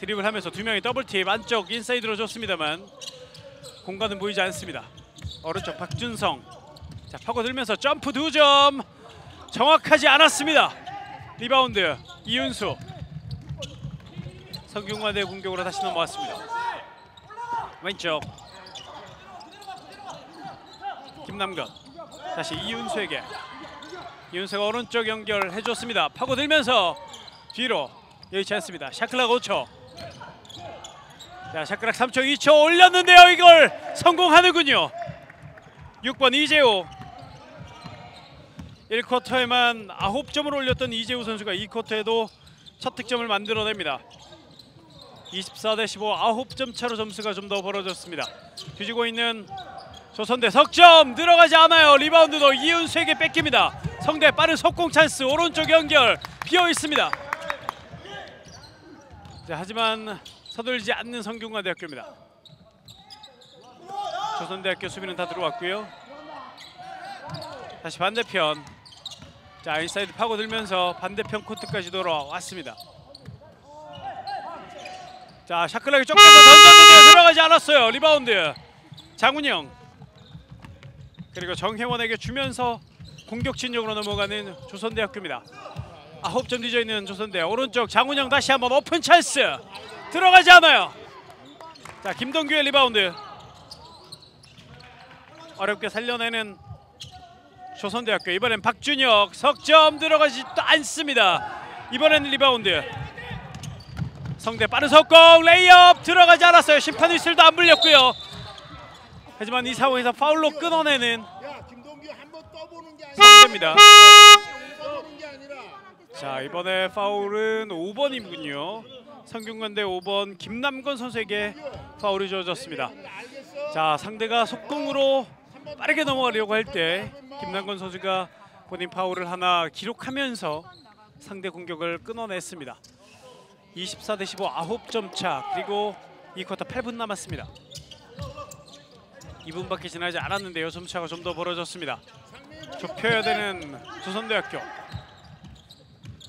Speaker 1: 드리블하면서 두 명이 더블팁 안쪽 인사이드로 줬습니다만 공간은 보이지 않습니다. 오른쪽 박준성, 자 파고들면서 점프 2점 정확하지 않았습니다. 리바운드 이윤수. 성균관대 공격으로 다시 넘어왔습니다. 왼쪽 김남건 다시 이윤수에게, 이윤수가 오른쪽 연결해줬습니다. 파고들면서 뒤로 여의치 않습니다. 샤클락 5초. 자, 샤클락 3초 2초 올렸는데요. 이걸 성공하는군요. 6번 이재호. 1쿼터에만 9점을 올렸던 이재호 선수가 2쿼터에도 첫 득점을 만들어냅니다. 24대15 9점 차로 점수가 좀 더 벌어졌습니다. 뒤지고 있는 조선대 석점 들어가지 않아요. 리바운드도 이윤수에게 뺏깁니다. 성대 빠른 속공 찬스 오른쪽 연결 비어 있습니다. 자, 하지만 서둘지 않는 성균관대학교입니다. 조선대학교 수비는 다 들어왔고요. 다시 반대편. 자, 인사이드 파고들면서 반대편 코트까지 돌아왔습니다. 자, 샤클락이 쫓겨서 던졌는데 들어가지 않았어요. 리바운드 장훈영. 그리고 정혜원에게 주면서 공격 진영으로 넘어가는 조선대학교입니다. 9점 뒤져 있는 조선대. 오른쪽 장훈영 다시 한번 오픈 찬스 들어가지 않아요. 자, 김동규의 리바운드 어렵게 살려내는 조선대학교. 이번엔 박준혁 석점 들어가지도 않습니다. 이번엔 리바운드 성대 빠른 속공 레이업 들어가지 않았어요. 심판 휘슬도 안 불렸고요. 하지만 이 상황에서 파울로 끊어내는 성대입니다. 자, 이번에 파울은 5번이군요. 성균관대 5번 김남건 선수에게 파울이 주어졌습니다. 자, 상대가 속공으로 빠르게 넘어가려고 할 때 김남건 선수가 본인 파울을 하나 기록하면서 상대 공격을 끊어냈습니다. 24대15 9점 차. 그리고 2쿼터 8분 남았습니다. 2분밖에 지나지 않았는데요. 점차가 좀 더 벌어졌습니다. 좁혀야 되는 조선대학교.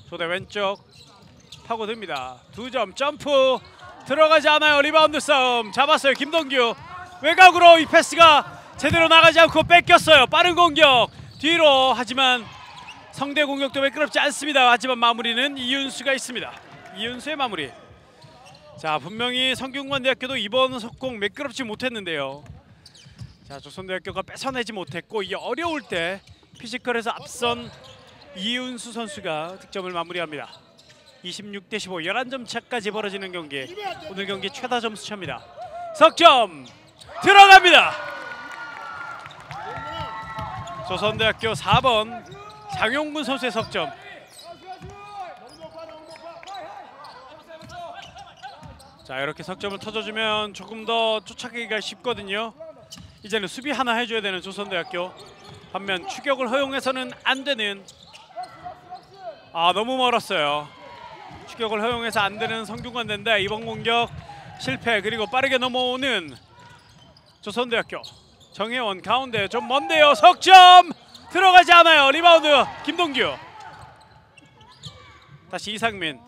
Speaker 1: 조대 왼쪽 파고듭니다. 2점 점프 들어가지 않아요. 리바운드 싸움 잡았어요. 김동규 외곽으로 이 패스가 제대로 나가지 않고 뺏겼어요. 빠른 공격 뒤로. 하지만 성대 공격도 매끄럽지 않습니다. 하지만 마무리는 이윤수가 있습니다. 이윤수의 마무리. 자, 분명히 성균관대학교도 이번 속공 매끄럽지 못했는데요. 자, 조선대학교가 뺏어내지 못했고 이 어려울 때 피지컬에서 앞선 이윤수 선수가 득점을 마무리합니다. 26대15 11점 차까지 벌어지는 경기. 오늘 경기 최다 점수차입니다. 석점 들어갑니다. 조선대학교 4번 장용근 선수의 석점. 자, 이렇게 석점을 터져주면 조금 더 쫓아가기가 쉽거든요. 이제는 수비 하나 해줘야 되는 조선대학교. 반면 추격을 허용해서는 안 되는, 너무 멀었어요. 추격을 허용해서 안 되는 성균관대인데 이번 공격 실패. 그리고 빠르게 넘어오는 조선대학교. 정혜원 가운데 좀 먼데요. 석점 들어가지 않아요. 리바운드 김동규. 다시 이상민.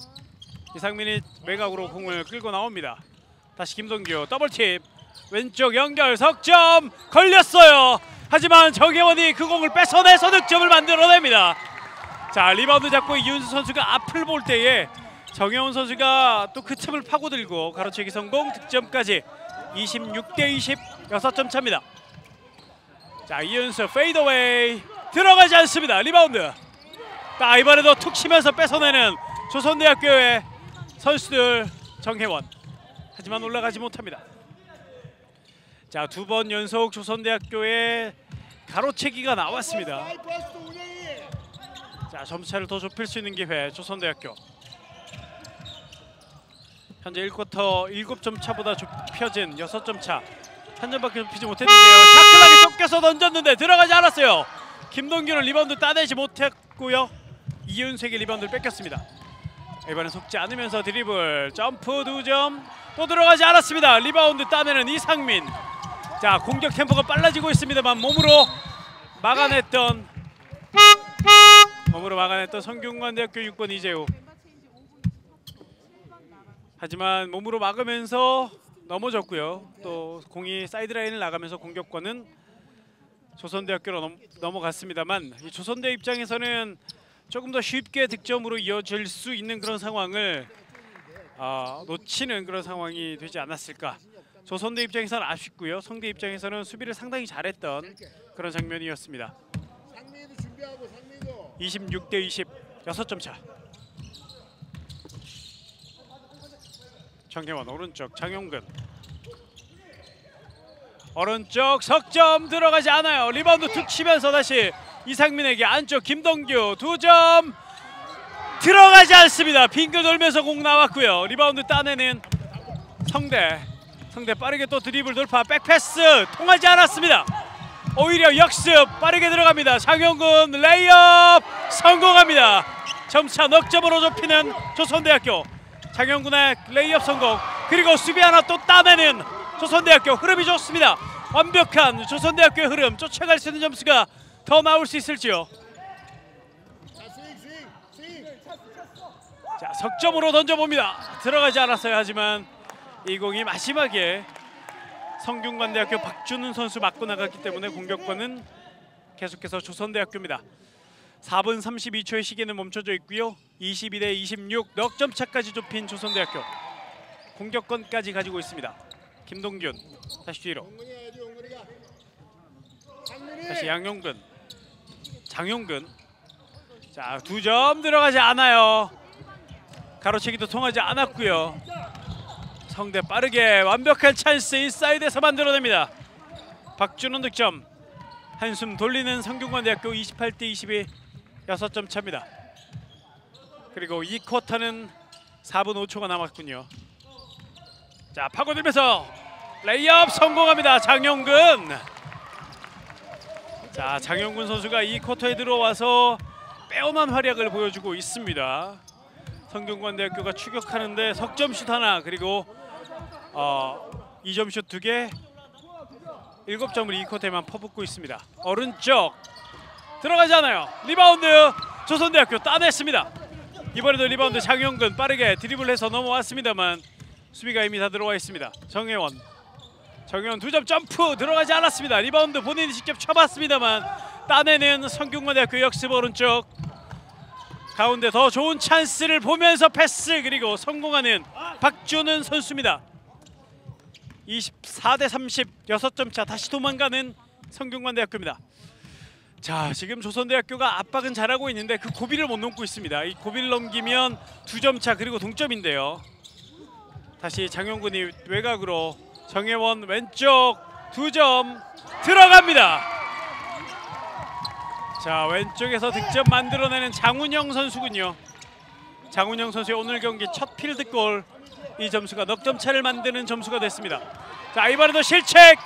Speaker 1: 이상민이 외곽으로 공을 끌고 나옵니다. 다시 김동규 더블팁 왼쪽 연결 석점 걸렸어요. 하지만 정혜원이 그 공을 뺏어내서 득점을 만들어냅니다. 자, 리바운드 잡고 이윤수 선수가 앞을 볼 때에 정혜원 선수가 또 그 틈을 파고들고 가로채기 성공. 득점까지 26대20 6점 차입니다. 자, 이윤수 페이드웨이 들어가지 않습니다. 리바운드. 자, 이번에도 툭 치면서 뺏어내는 조선대학교의 선수들. 정혜원. 하지만 올라가지 못합니다. 자, 2번 연속 조선대학교의 가로채기가 나왔습니다. 자, 점차를 더 좁힐 수 있는 기회. 조선대학교. 현재 1쿼터 7점 차보다 좁혀진 6점 차. 찬전밖에 좁히지 못했는데요. 샤클락이 쫓겨서 던졌는데 들어가지 않았어요. 김동균은 리바운드 따내지 못했고요. 이윤석의 리바운드를 뺏겼습니다. 이번엔 속지 않으면서 드리블 점프 2점 또 들어가지 않았습니다. 리바운드 따내는 이상민. 자, 공격 템포가 빨라지고 있습니다만 몸으로 막아냈던 성균관대학교 6번 이재우. 하지만 몸으로 막으면서 넘어졌고요. 또 공이 사이드라인을 나가면서 공격권은 조선대학교로 넘어갔습니다만 이 조선대 입장에서는 조금 더 쉽게 득점으로 이어질 수 있는 그런 상황을 놓치는 그런 상황이 되지 않았을까. 조선대 입장에서는 아쉽고요. 성대 입장에서는 수비를 상당히 잘했던 그런 장면이었습니다. 26대 20, 6점 차. 정혜원 오른쪽 장용근. 오른쪽 석점 들어가지 않아요. 리바운드 툭 치면서 다시 이상민에게 안쪽 김동규 2점 들어가지 않습니다. 빙글 돌면서 공 나왔고요. 리바운드 따내는 성대 빠르게 또 드리블 돌파 백패스 통하지 않았습니다. 오히려 역습 빠르게 들어갑니다. 장용근 레이업 성공합니다. 점차 넉 점으로 좁히는 조선대학교. 장영군의 레이업 성공 그리고 수비 하나 또 따내는 조선대학교. 흐름이 좋습니다. 완벽한 조선대학교의 흐름. 쫓아갈 수 있는 점수가 더 나올 수 있을지요. 자, 석점으로 던져봅니다. 들어가지 않았어요. 하지만 이 공이 마지막에 성균관대학교 박준훈 선수 맞고 나갔기 때문에 공격권은 계속해서 조선대학교입니다. 4분 32초의 시계는 멈춰져 있고요. 22대 26 넉 점 차까지 좁힌 조선대학교. 공격권까지 가지고 있습니다. 김동균 다시 뒤로. 다시 양용근. 장용근. 자, 2점 들어가지 않아요. 가로채기도 통하지 않았고요. 성대 빠르게 완벽한 찬스 인사이드에서 만들어냅니다. 박준훈 득점. 한숨 돌리는 성균관대학교 28대 22 6점 차입니다. 그리고 이 쿼터는 4분 5초가 남았군요. 자, 파고들면서 레이업 성공합니다. 장용근. 자, 장용근 선수가 이 쿼터에 들어와서 빼어난 활약을 보여주고 있습니다. 성균관대학교가 추격하는데 석점슛 하나 그리고 2점슛 2개 7점을 이 쿼터에만 퍼붓고 있습니다. 오른쪽 들어가지 않아요. 리바운드 조선대학교 따냈습니다. 이번에도 리바운드 장용근 빠르게 드리블해서 넘어왔습니다만 수비가 이미 다 들어와 있습니다. 정혜원 2점 점프 들어가지 않았습니다. 리바운드 본인이 직접 쳐봤습니다만 따내는 성균관대학교 역습. 오른쪽 가운데 더 좋은 찬스를 보면서 패스 그리고 성공하는 박준은 선수입니다. 24대 30 6점 차. 다시 도망가는 성균관대학교입니다. 자, 지금 조선대학교가 압박은 잘하고 있는데 그 고비를 못 넘고 있습니다. 이 고비를 넘기면 2점 차 그리고 동점인데요. 다시 장용근이 외곽으로 정혜원 왼쪽 2점 들어갑니다. 자, 왼쪽에서 득점 만들어내는 장훈영 선수군요. 장훈영 선수의 오늘 경기 첫 필드골. 이 점수가 넉 점 차를 만드는 점수가 됐습니다. 자, 이번에도 실책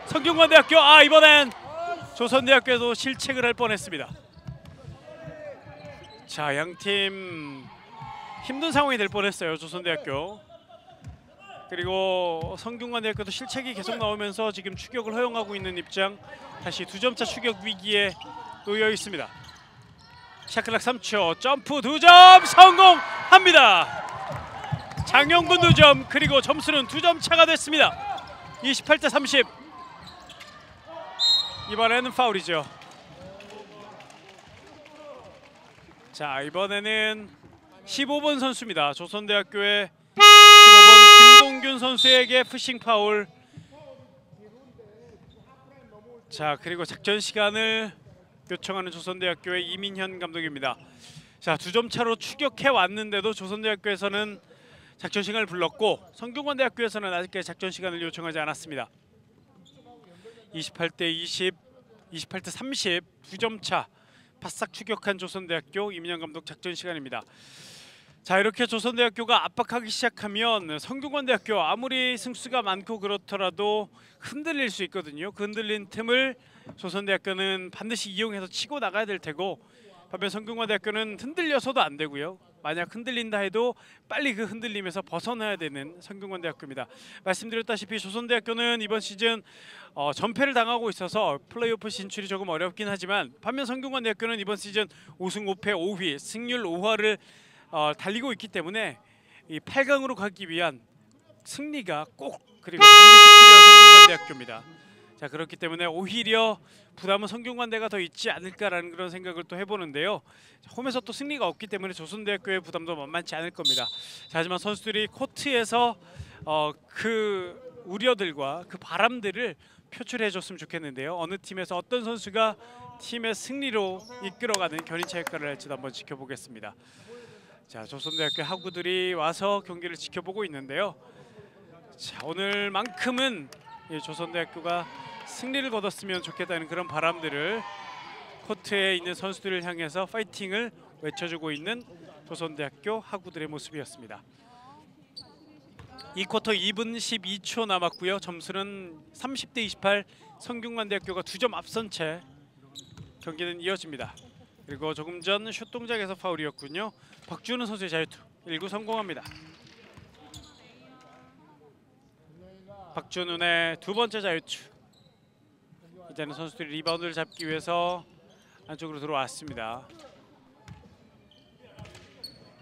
Speaker 1: 성균관대학교. 이번엔 조선대학교에도 실책을 할 뻔했습니다. 자, 양팀 힘든 상황이 될 뻔했어요. 조선대학교. 그리고 성균관대학교도 실책이 계속 나오면서 지금 추격을 허용하고 있는 입장. 다시 2점차 추격 위기에 놓여 있습니다. 샤클락 3초 점프 2점 성공합니다. 장용근 2점 그리고 점수는 2점 차가 됐습니다. 28대 30. 이번에는 파울이죠. 자, 이번에는 15번 선수입니다. 조선대학교의 15번 김동균 선수에게 푸싱 파울. 자, 그리고 작전 시간을 요청하는 조선대학교의 이민현 감독입니다. 자, 2점 차로 추격해 왔는데도 조선대학교에서는 작전 시간을 불렀고 성균관대학교에서는 아직까지 작전 시간을 요청하지 않았습니다. 28대 20, 28대 30 2점 차 바싹 추격한 조선대학교 이민현 감독 작전 시간입니다. 자, 이렇게 조선대학교가 압박하기 시작하면 성균관대학교 아무리 승수가 많고 그렇더라도 흔들릴 수 있거든요. 그 흔들린 틈을 조선대학교는 반드시 이용해서 치고 나가야 될 테고, 반면 성균관대학교는 흔들려서도 안 되고요. 만약 흔들린다 해도 빨리 그 흔들림에서 벗어나야 되는 성균관대학교입니다. 말씀드렸다시피 조선대학교는 이번 시즌 전패를 당하고 있어서 플레이오프 진출이 조금 어렵긴 하지만, 반면 성균관대학교는 이번 시즌 5승 5패 5위 승률 5할을 달리고 있기 때문에 이 8강으로 가기 위한 승리가 꼭 그리고 반드시 필요한 성균관대학교입니다. 자, 그렇기 때문에 오히려 부담은 성균관대가 더 있지 않을까라는 그런 생각을 또 해보는데요. 홈에서 또 승리가 없기 때문에 조선대학교의 부담도 만만치 않을 겁니다. 자, 하지만 선수들이 코트에서 그 우려들과 그 바람들을 표출해줬으면 좋겠는데요. 어느 팀에서 어떤 선수가 팀의 승리로 이끌어가는 견인차 역할을 할지도 한번 지켜보겠습니다. 자, 조선대학교 하구들이 와서 경기를 지켜보고 있는데요. 자, 오늘만큼은 조선대학교가 승리를 거뒀으면 좋겠다는 그런 바람들을 코트에 있는 선수들을 향해서 파이팅을 외쳐주고 있는 조선대학교 하구들의 모습이었습니다. 이 쿼터 2분 12초 남았고요. 점수는 30대 28, 성균관대학교가 2점 앞선 채 경기는 이어집니다. 그리고 조금 전 슛 동작에서 파울이었군요. 박준우 선수의 자유투 1구 성공합니다. 박준우의 두 번째 자유투. 이제는 선수들이 리바운드를 잡기 위해서 안쪽으로 들어왔습니다.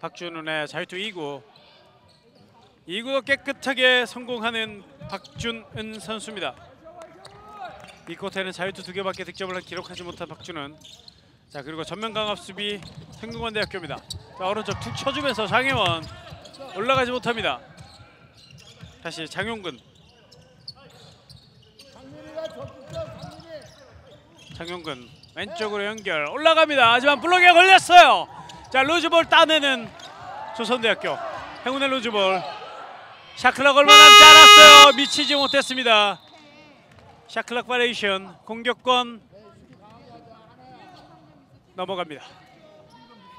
Speaker 1: 박준우의 자유투 2구. 2구도 깨끗하게 성공하는 박준은 선수입니다. 이 쿼터에는 자유투 2개밖에 득점을 기록하지 못한 박준은. 자, 그리고 전면 강압 수비 성균관대학교입니다. 자, 오른쪽 툭 쳐주면서 장혜원 올라가지 못합니다. 다시 장용근. 장용근 왼쪽으로 연결 올라갑니다. 하지만 블록에 걸렸어요. 자, 루즈볼 따내는 조선대학교. 행운의 루즈볼. 샤클락 얼마 남지 않았어요. 미치지 못했습니다. 샤클락 바레이션. 공격권 넘어갑니다.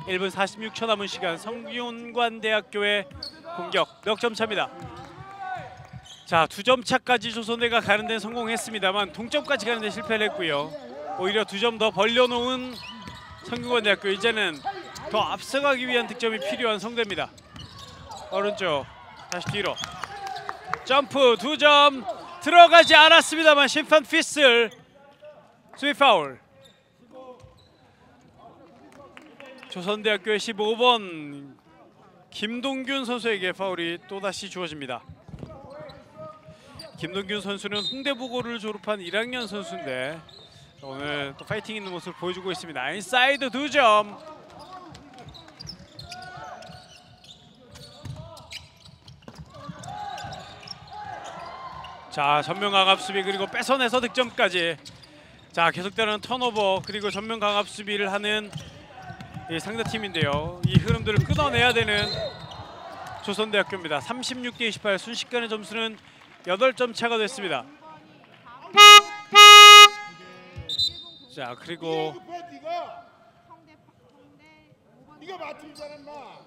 Speaker 1: 1분 46초 남은 시간 성균관대학교의 공격 넉 점 차입니다. 자, 2점 차까지 조선대가 가는 데 성공했습니다만 동점까지 가는 데 실패를 했고요. 오히려 2점 더 벌려놓은 성균관대학교. 이제는 더 앞서가기 위한 득점이 필요한 성대입니다. 오른쪽 다시 뒤로 점프 2점 들어가지 않았습니다만 심판 피슬. 수비 파울. 조선대학교의 15번 김동균 선수에게 파울이 또다시 주어집니다. 김동균 선수는 홍대부고를 졸업한 1학년 선수인데 오늘 또 파이팅 있는 모습을 보여주고 있습니다. 인사이드 2점. 자, 전면 강압 수비 그리고 뺏어내서 득점까지. 자, 계속되는 턴오버 그리고 전면 강압 수비를 하는 이 상대팀인데요. 이 흐름들을 끊어내야 되는 조선대학교입니다. 36대 28 순식간의 점수는 8점 차가 됐습니다. 자, 그리고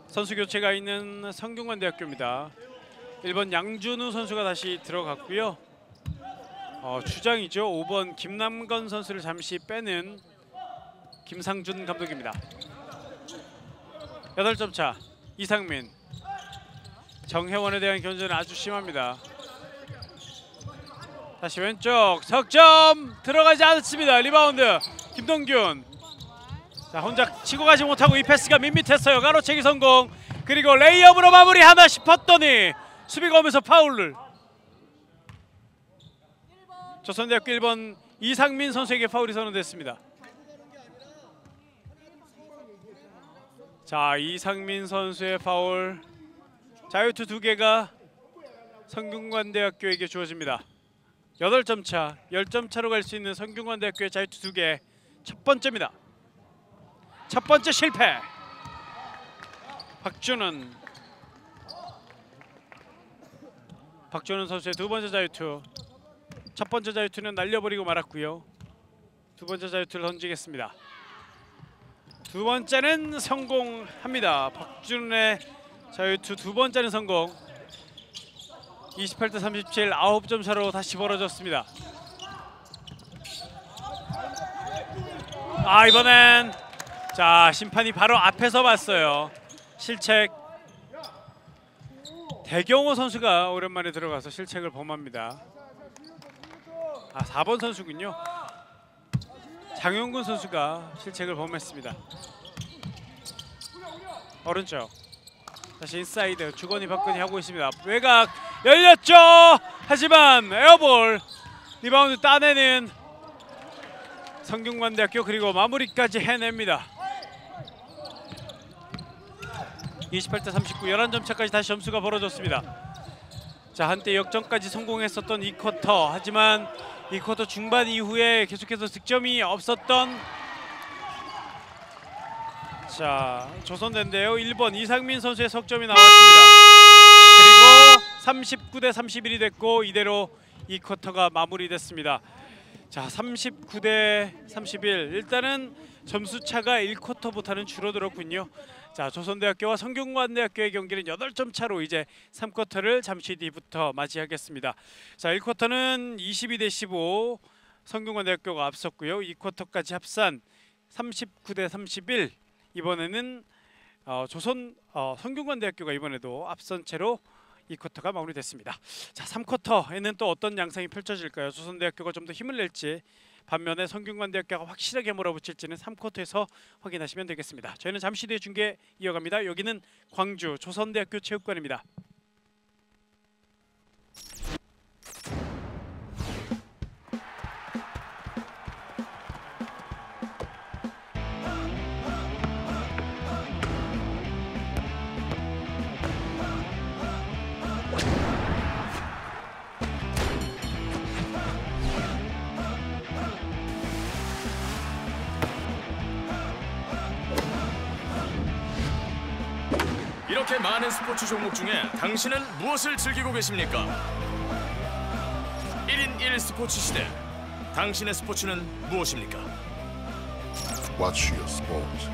Speaker 1: 선수 교체가 있는 성균관대학교입니다. 1번 양준우 선수가 다시 들어갔고요. 주장이죠. 5번 김남건 선수를 잠시 빼는 김상준 감독입니다. 8점 차. 이상민. 정혜원에 대한 견제는 아주 심합니다. 다시 왼쪽 석점 들어가지 않습니다. 리바운드 김동균. 자, 혼자 치고 가지 못하고 이 패스가 밋밋했어요. 가로채기 성공. 그리고 레이업으로 마무리하나 싶었더니 수비가 오면서 파울을. 조선대학교 1번 이상민 선수에게 파울이 선언됐습니다. 자, 이상민 선수의 파울. 자유투 2개가 성균관대학교에게 주어집니다. 8점 차, 10점 차로 갈 수 있는 성균관대학교의 자유투 2개. 첫 번째입니다. 첫 번째 실패. 박준은 선수의 두 번째 자유투. 첫 번째 자유투는 날려버리고 말았고요. 두 번째 자유투를 던지겠습니다. 두 번째는 성공합니다. 박준의 자, 유투 두 번째는 성공. 28대 37, 9점 차로 다시 벌어졌습니다. 아, 이번엔 자, 심판이 바로 앞에서 봤어요. 실책. 대경호 선수가 오랜만에 들어가서 실책을 범합니다. 아, 4번 선수군요. 장용근 선수가 실책을 범했습니다. 오른쪽 다시 인사이드 주거니 박근이 하고 있습니다. 외곽 열렸죠. 하지만 에어볼. 리바운드 따내는 성균관대학교, 그리고 마무리까지 해냅니다. 28대 39, 11점 차까지 다시 점수가 벌어졌습니다. 자, 한때 역전까지 성공했었던 이 쿼터. 하지만 이 쿼터 중반 이후에 계속해서 득점이 없었던 자, 조선대인데요. 1번 이상민 선수의 석점이 나왔습니다. 그리고 39대 31이 됐고 이대로 이 쿼터가 마무리됐습니다. 자, 39대 31. 일단은 점수 차가 1쿼터부터는 줄어들었군요. 자, 조선대학교와 성균관대학교의 경기는 8점 차로 이제 3쿼터를 잠시 뒤부터 맞이하겠습니다. 자, 1쿼터는 22대 15 성균관대학교가 앞섰고요. 2쿼터까지 합산 39대 31. 이번에는 성균관대학교가 이번에도 앞선 채로 2쿼터가 마무리됐습니다. 자, 3쿼터에는 또 어떤 양상이 펼쳐질까요? 조선대학교가 좀 더 힘을 낼지, 반면에 성균관대학교가 확실하게 몰아붙일지는 3쿼터에서 확인하시면 되겠습니다. 저희는 잠시 뒤에 중계 이어갑니다. 여기는 광주 조선대학교 체육관입니다.
Speaker 2: 이렇게 많은 스포츠 종목 중에 당신은 무엇을 즐기고 계십니까? 1인 1 스포츠 시대. 당신의 스포츠는 무엇입니까?
Speaker 3: Watch your sport.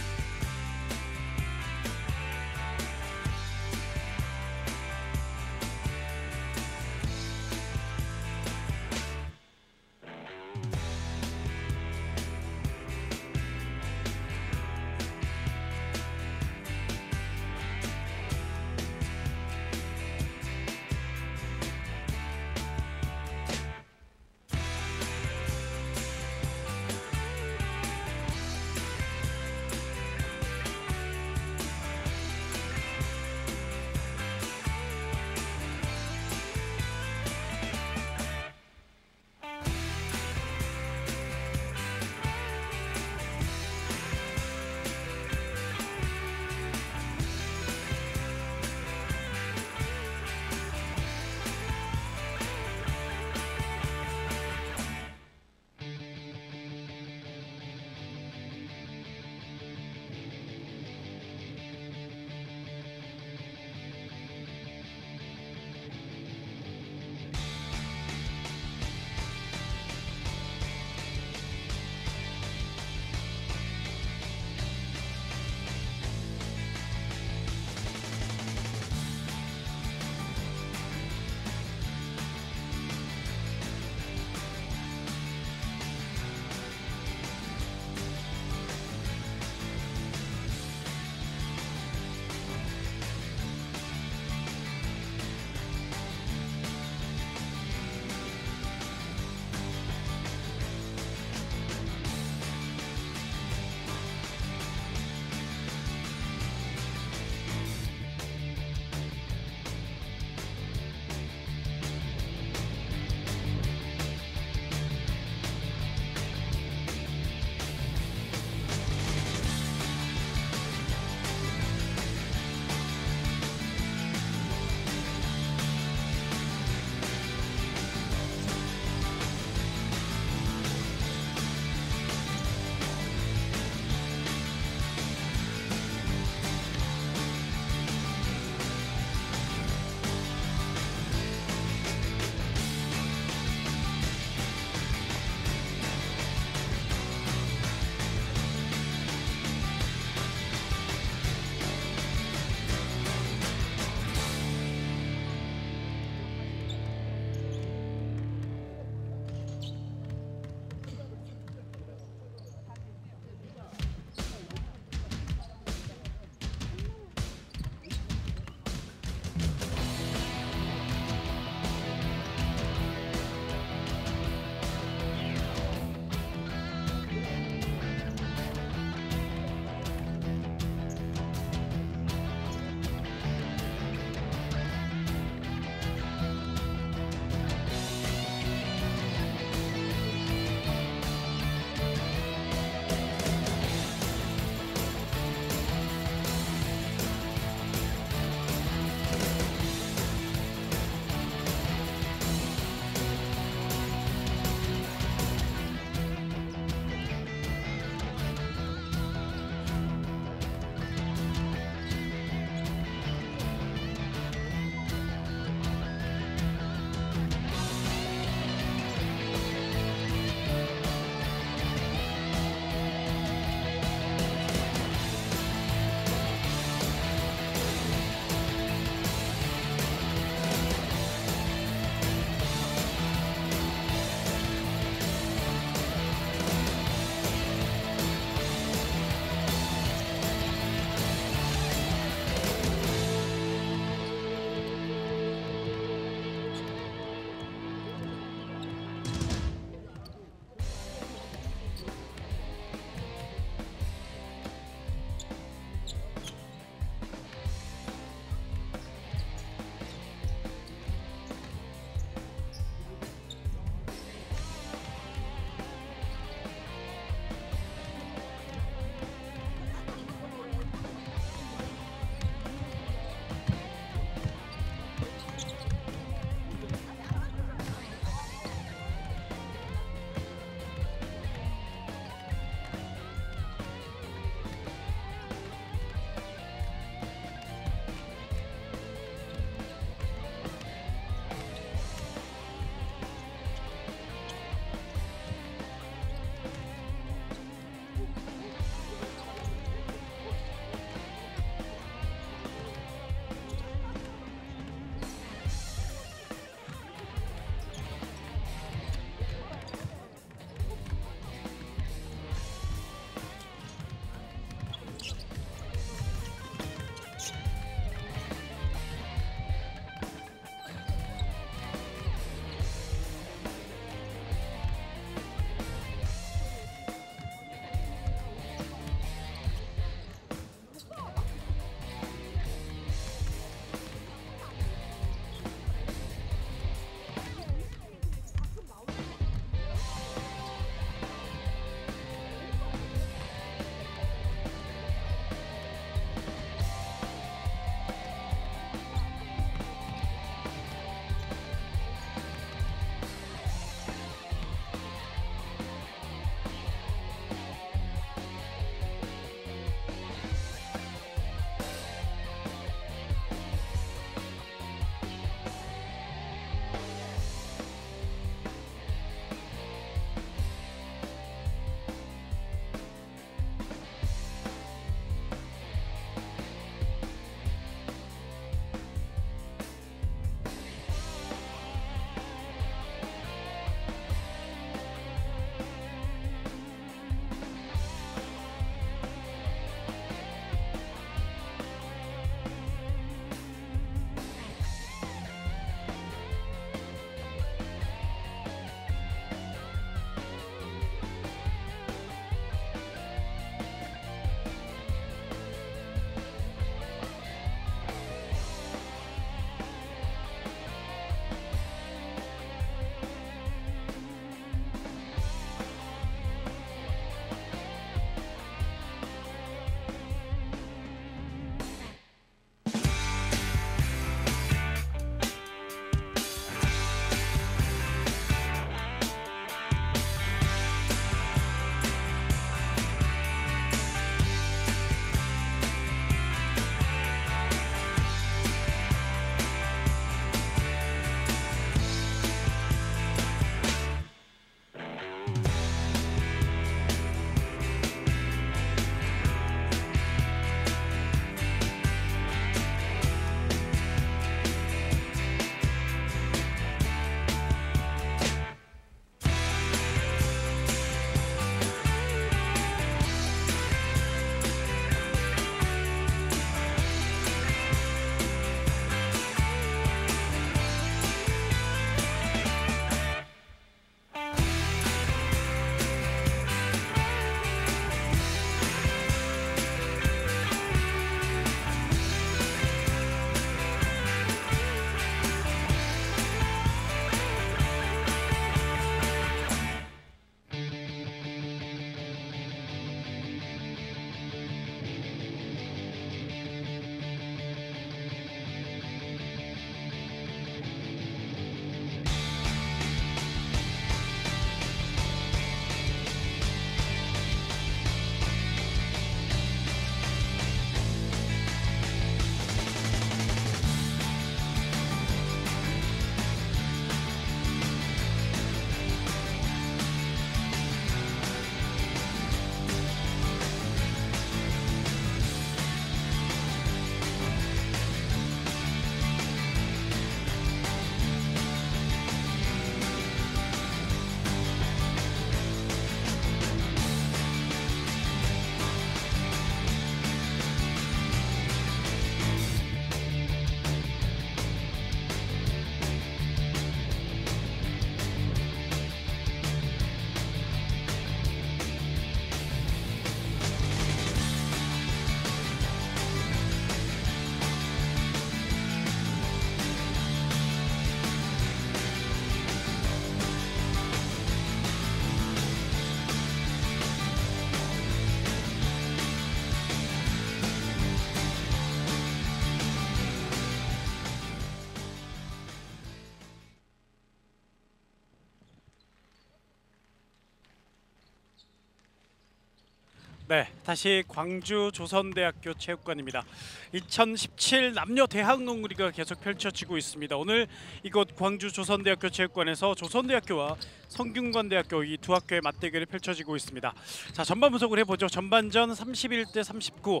Speaker 1: 네, 다시 광주 조선대학교 체육관입니다. 2017 남녀 대학농구리가 계속 펼쳐지고 있습니다. 오늘 이곳 광주 조선대학교 체육관에서 조선대학교와 성균관대학교 이 두 학교의 맞대결이 펼쳐지고 있습니다. 자, 전반 분석을 해보죠. 전반전 31대 39.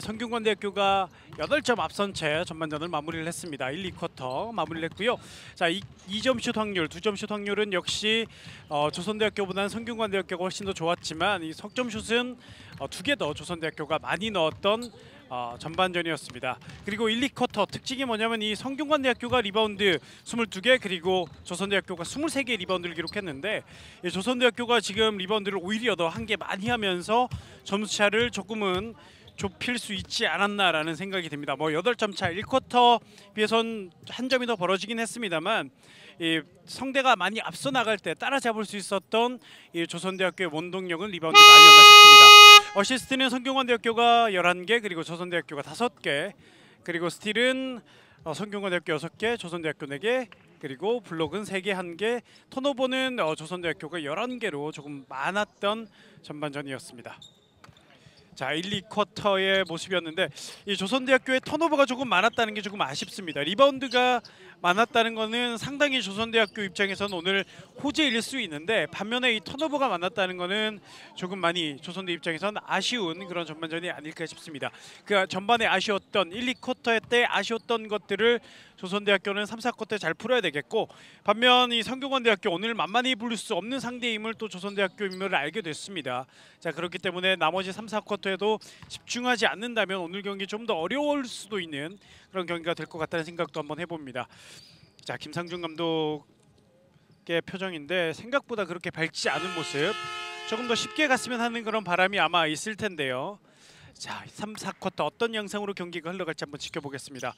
Speaker 1: 성균관대학교가 8점 앞선 채 전반전을 마무리를 했습니다. 1, 2쿼터 마무리를 했고요. 자, 2점 슛 확률, 2점 슛 확률은 역시 조선대학교보다는 성균관대학교가 훨씬 더 좋았지만 이 석점 슛은 2개 더 조선대학교가 많이 넣었던 전반전이었습니다. 그리고 1, 2쿼터 특징이 뭐냐면 이 성균관대학교가 리바운드 22개 그리고 조선대학교가 23개 리바운드를 기록했는데 이 조선대학교가 지금 리바운드를 오히려 더 한 개 많이 하면서 점수차를 조금은 좁힐 수 있지 않았나라는 생각이 듭니다. 뭐 8점 차 1쿼터 비해선 한 점이 더 벌어지긴 했습니다만 이 성대가 많이 앞서 나갈 때 따라잡을 수 있었던 이 조선대학교의 원동력은 리바운드가 아니었나 싶습니다. 어시스트는 성균관대학교가 11개 그리고 조선대학교가 5개 그리고 스틸은 성균관대학교 6개 조선대학교 4개 그리고 블록은 3개 1개 턴오버는 조선대학교가 11개로 조금 많았던 전반전이었습니다. 자, 1, 2쿼터의 모습이었는데 이 조선대학교의 턴오버가 조금 많았다는 게 조금 아쉽습니다. 리바운드가 많았다는 거는 상당히 조선대학교 입장에서는 오늘 호재일 수 있는데 반면에 이 턴오버가 많았다는 거는 조금 많이 조선대 입장에서는 아쉬운 그런 전반전이 아닐까 싶습니다. 그 전반에 아쉬웠던 1, 2쿼터 때 아쉬웠던 것들을 조선대학교는 3, 4쿼터에 잘 풀어야 되겠고 반면 이 성균관대학교 오늘 만만히 부를 수 없는 상대임을 또 조선대학교임을 알게 됐습니다. 자, 그렇기 때문에 나머지 3, 4쿼터에도 집중하지 않는다면 오늘 경기 좀 더 어려울 수도 있는 그런 경기가 될 것 같다는 생각도 한번 해봅니다. 자, 김상준 감독의 표정인데 생각보다 그렇게 밝지 않은 모습 조금 더 쉽게 갔으면 하는 그런 바람이 아마 있을 텐데요. 자, 3, 4쿼터 어떤 양상으로 경기가 흘러갈지 한번 지켜보겠습니다.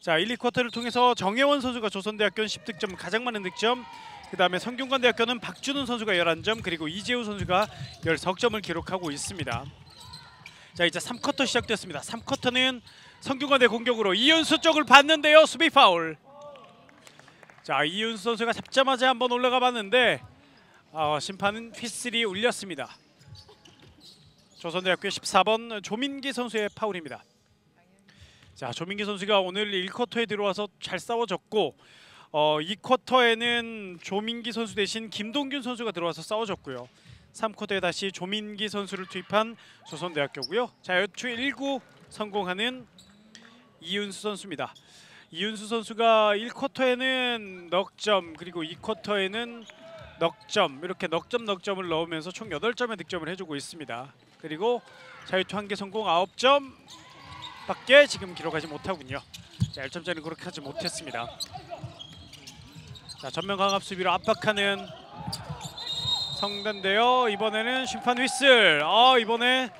Speaker 1: 자, 1, 2쿼터를 통해서 정혜원 선수가 조선대학교는 10득점 가장 많은 득점 그 다음에 성균관대학교는 박준훈 선수가 11점 그리고 이재우 선수가 10석점을 기록하고 있습니다. 자, 이제 3쿼터 시작됐습니다. 3쿼터는 성균관대 공격으로 이윤수 쪽을 봤는데요. 수비 파울. 자, 이윤수 선수가 잡자마자 한번 올라가 봤는데 심판은 휘슬이 울렸습니다. 조선대학교의 14번 조민기 선수의 파울입니다. 자, 조민기 선수가 오늘 1쿼터에 들어와서 잘 싸워줬고 2쿼터에는 조민기 선수 대신 김동균 선수가 들어와서 싸워줬고요. 3쿼터에 다시 조민기 선수를 투입한 조선대학교고요. 자, 여추 1구 성공하는 이윤수 선수입니다. 이윤수 선수가 1쿼터에는 넉점 그리고 2쿼터에는 넉점 이렇게 넉점을 넣으면서 총 8점의 득점을 해주고 있습니다. 그리고 자유투 1개 성공 9점 밖에 지금 기록하지 못하군요. 자, 1점짜리 그렇게 하지 못했습니다. 자, 전면 강압 수비로 압박하는 성대인데요. 이번에는 심판 휘슬. 이번에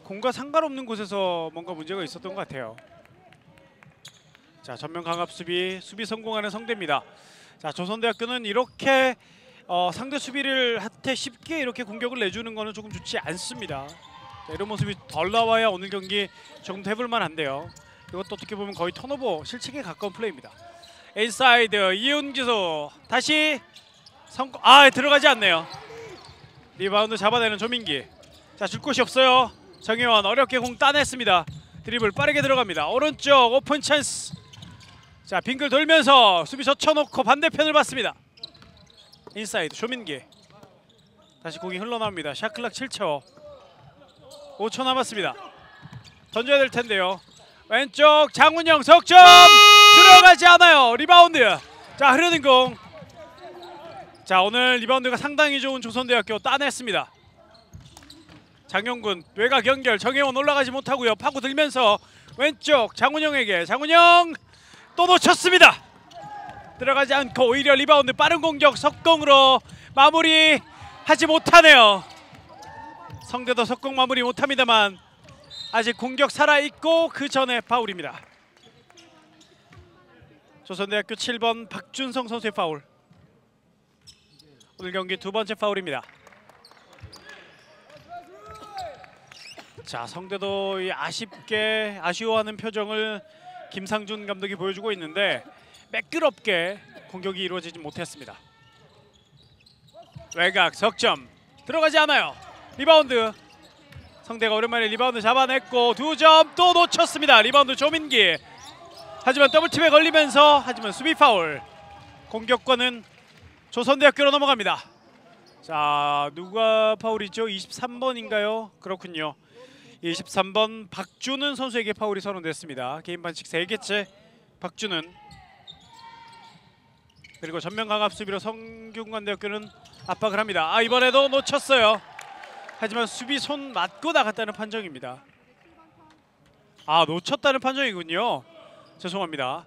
Speaker 1: 공과 상관없는 곳에서 뭔가 문제가 있었던 것 같아요. 자, 전면 강압 수비 성공하는 성대입니다. 자, 조선대학교는 이렇게 상대 수비를 한테 쉽게 이렇게 공격을 내주는 거는 조금 좋지 않습니다. 자, 이런 모습이 덜 나와야 오늘 경기 조금 더 해볼 만한데요. 이것도 어떻게 보면 거의 턴오버 실책에 가까운 플레이입니다. 인사이드 이윤기수 다시 성공. 들어가지 않네요. 리바운드 잡아내는 조민기. 자, 줄 곳이 없어요. 정혜원 어렵게 공 따냈습니다. 드리블 빠르게 들어갑니다. 오른쪽 오픈 찬스. 자, 빙글 돌면서 수비 젖혀놓고 반대편을 봤습니다. 인사이드 조민기. 다시 공이 흘러나옵니다. 샷클락 7초 5초 남았습니다. 던져야 될 텐데요. 왼쪽 장훈영 석점 들어가지 않아요. 리바운드. 자, 흐르는 공. 자, 오늘 리바운드가 상당히 좋은 조선대학교 따냈습니다. 장영군 외곽 연결 정혜원 올라가지 못하고요. 파고들면서 왼쪽 장훈영에게 장훈영 또 놓쳤습니다. 들어가지 않고 오히려 리바운드 빠른 공격 석공으로 마무리하지 못하네요. 성대도 석공 마무리 못합니다만 아직 공격 살아있고 그 전에 파울입니다. 조선대학교 7번 박준성 선수의 파울. 오늘 경기 두 번째 파울입니다. 자, 성대도 아쉽게 아쉬워하는 표정을 김상준 감독이 보여주고 있는데 매끄럽게 공격이 이루어지지 못했습니다. 외곽 석점 들어가지 않아요. 리바운드 성대가 오랜만에 리바운드 잡아냈고 2점 또 놓쳤습니다. 리바운드 조민기. 하지만 더블팀에 걸리면서 하지만 수비 파울. 공격권은 조선대학교로 넘어갑니다. 자, 누가 파울이죠? 23번인가요? 그렇군요. 23번 박준은 선수에게 파울이 선언됐습니다. 개인 반칙 3개째 박준은. 그리고 전면 강압 수비로 성균관대학교는 압박을 합니다. 아, 이번에도 놓쳤어요. 하지만 수비 손 맞고 나갔다는 판정입니다. 아, 놓쳤다는 판정이군요. 죄송합니다.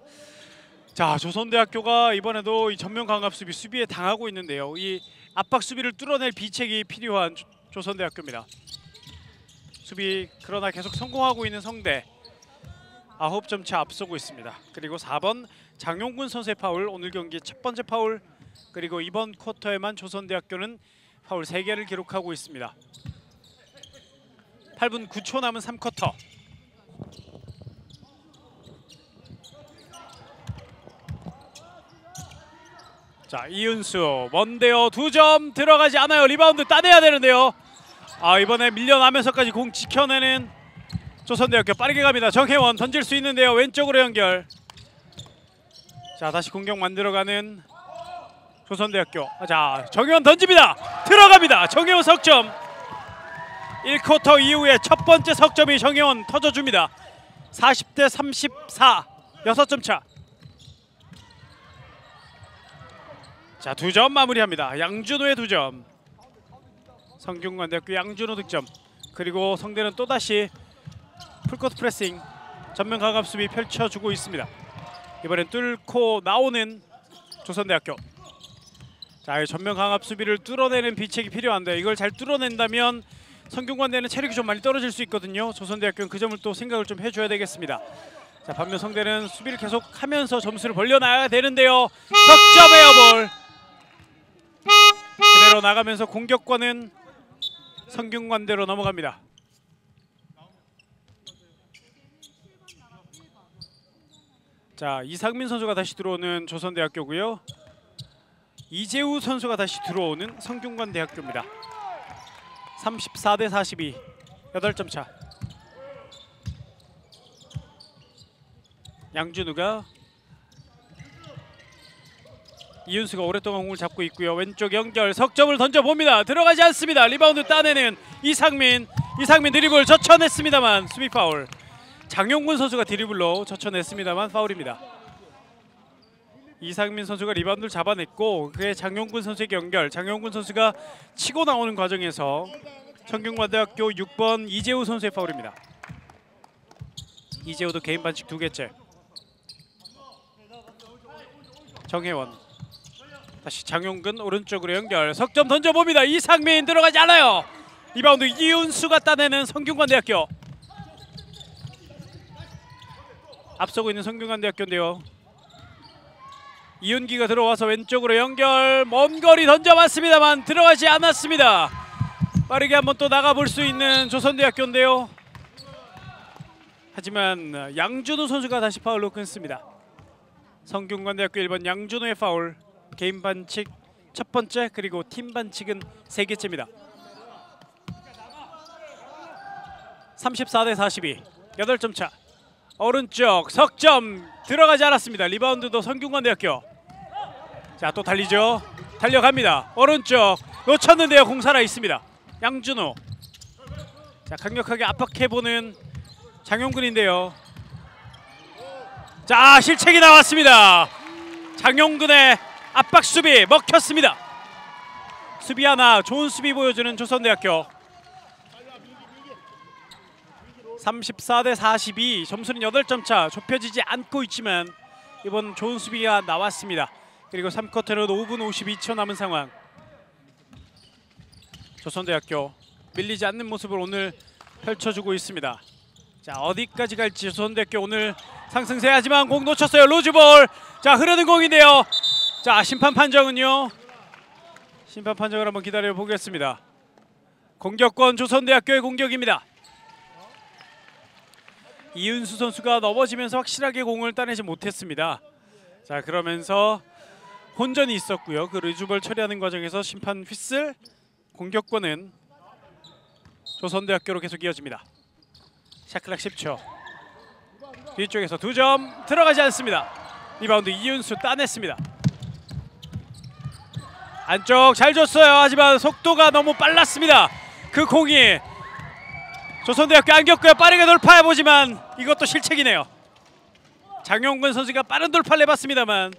Speaker 1: 자, 조선대학교가 이번에도 이 전면 강압 수비에 당하고 있는데요. 이 압박 수비를 뚫어낼 비책이 필요한 조선대학교입니다. 수비 그러나 계속 성공하고 있는 성대. 9점 차 앞서고 있습니다. 그리고 4번 장용군 선수의 파울, 오늘 경기 첫 번째 파울. 그리고 이번 쿼터에만 조선대학교는 파울 3개를 기록하고 있습니다. 8분 9초 남은 3쿼터. 자, 이은수 먼데요. 2점 들어가지 않아요. 리바운드 따내야 되는데요. 아, 이번에 밀려나면서까지 공 지켜내는 조선대학교. 빠르게 갑니다. 정혜원 던질 수 있는데요. 왼쪽으로 연결. 자, 다시 공격 만들어가는 조선대학교. 자, 정혜원 던집니다. 들어갑니다. 정혜원 석점. 1쿼터 이후에 첫 번째 석점이 정혜원 터져줍니다. 40대 34. 6점 차. 자, 2점 마무리합니다. 양준호의 2점. 성균관대학교 양준호 득점. 그리고 성대는 또다시 풀코트 프레싱 전면 강압 수비 펼쳐주고 있습니다. 이번엔 뚫고 나오는 조선대학교. 자, 전면 강압 수비를 뚫어내는 비책이 필요한데 이걸 잘 뚫어낸다면 성균관대는 체력이 좀 많이 떨어질 수 있거든요. 조선대학교는 그 점을 또 생각을 좀 해줘야 되겠습니다. 자, 반면 성대는 수비를 계속하면서 점수를 벌려놔야 되는데요. 석점 에어볼. 그대로 나가면서 공격권은 성균관대로 넘어갑니다. 자, 이상민 선수가 다시 들어오는 조선대학교고요. 이재우 선수가 다시 들어오는 성균관대학교입니다. 34대 42. 8점 차. 양준우가 이윤수가 오랫동안 공을 잡고 있고요. 왼쪽 연결 석점을 던져봅니다. 들어가지 않습니다. 리바운드 따내는 이상민. 이상민 드리블 젖혀냈습니다만 수비 파울. 장용군 선수가 드리블로 젖혀냈습니다만 파울입니다. 이상민 선수가 리바운드를 잡아냈고 그의 장용군 선수에게 연결. 장용군 선수가 치고 나오는 과정에서 성균관대학교 6번 이재우 선수의 파울입니다. 이재우도 개인 반칙 2개째. 정혜원. 다시 장용근 오른쪽으로 연결. 석점 던져봅니다. 이상민 들어가지 않아요. 리바운드 이윤수가 따내는 성균관대학교. 앞서고 있는 성균관대학교인데요. 이윤기가 들어와서 왼쪽으로 연결. 먼 거리 던져봤습니다만 들어가지 않았습니다. 빠르게 한번 또 나가볼 수 있는 조선대학교인데요. 하지만 양준호 선수가 다시 파울로 끊습니다. 성균관대학교 1번 양준호의 파울. 개인 반칙 첫 번째 그리고 팀 반칙은 3개째입니다. 34대 42. 8점 차. 오른쪽 석점 들어가지 않았습니다. 리바운드도 성균관대학교. 자, 또 달리죠. 달려갑니다. 오른쪽 놓쳤는데요. 공 살아 있습니다. 양준호. 자, 강력하게 압박해보는 장용근인데요. 자, 실책이 나왔습니다. 장용근의 압박 수비 먹혔습니다. 수비 하나 좋은 수비 보여주는 조선대학교. 34대 42. 점수는 8점 차. 좁혀지지 않고 있지만 이번 좋은 수비가 나왔습니다. 그리고 3쿼터는 5분 52초 남은 상황. 조선대학교 밀리지 않는 모습을 오늘 펼쳐주고 있습니다. 자, 어디까지 갈지 조선대학교 오늘 상승세하지만 공 놓쳤어요. 로즈볼. 자, 흐르는 공인데요. 자, 심판 판정은요. 심판 판정을 한번 기다려 보겠습니다. 공격권 조선대학교의 공격입니다. 이은수 선수가 넘어지면서 확실하게 공을 따내지 못했습니다. 자, 그러면서 혼전이 있었고요. 그 루즈볼 처리하는 과정에서 심판 휘슬. 공격권은 조선대학교로 계속 이어집니다. 샤클락 10초. 뒤쪽에서 2점 들어가지 않습니다. 리바운드 이윤수 따냈습니다. 안쪽 잘 줬어요. 하지만 속도가 너무 빨랐습니다. 그 공이 조선대학교 안겼고요. 빠르게 돌파해보지만 이것도 실책이네요. 장용근 선수가 빠른 돌파를 해봤습니다만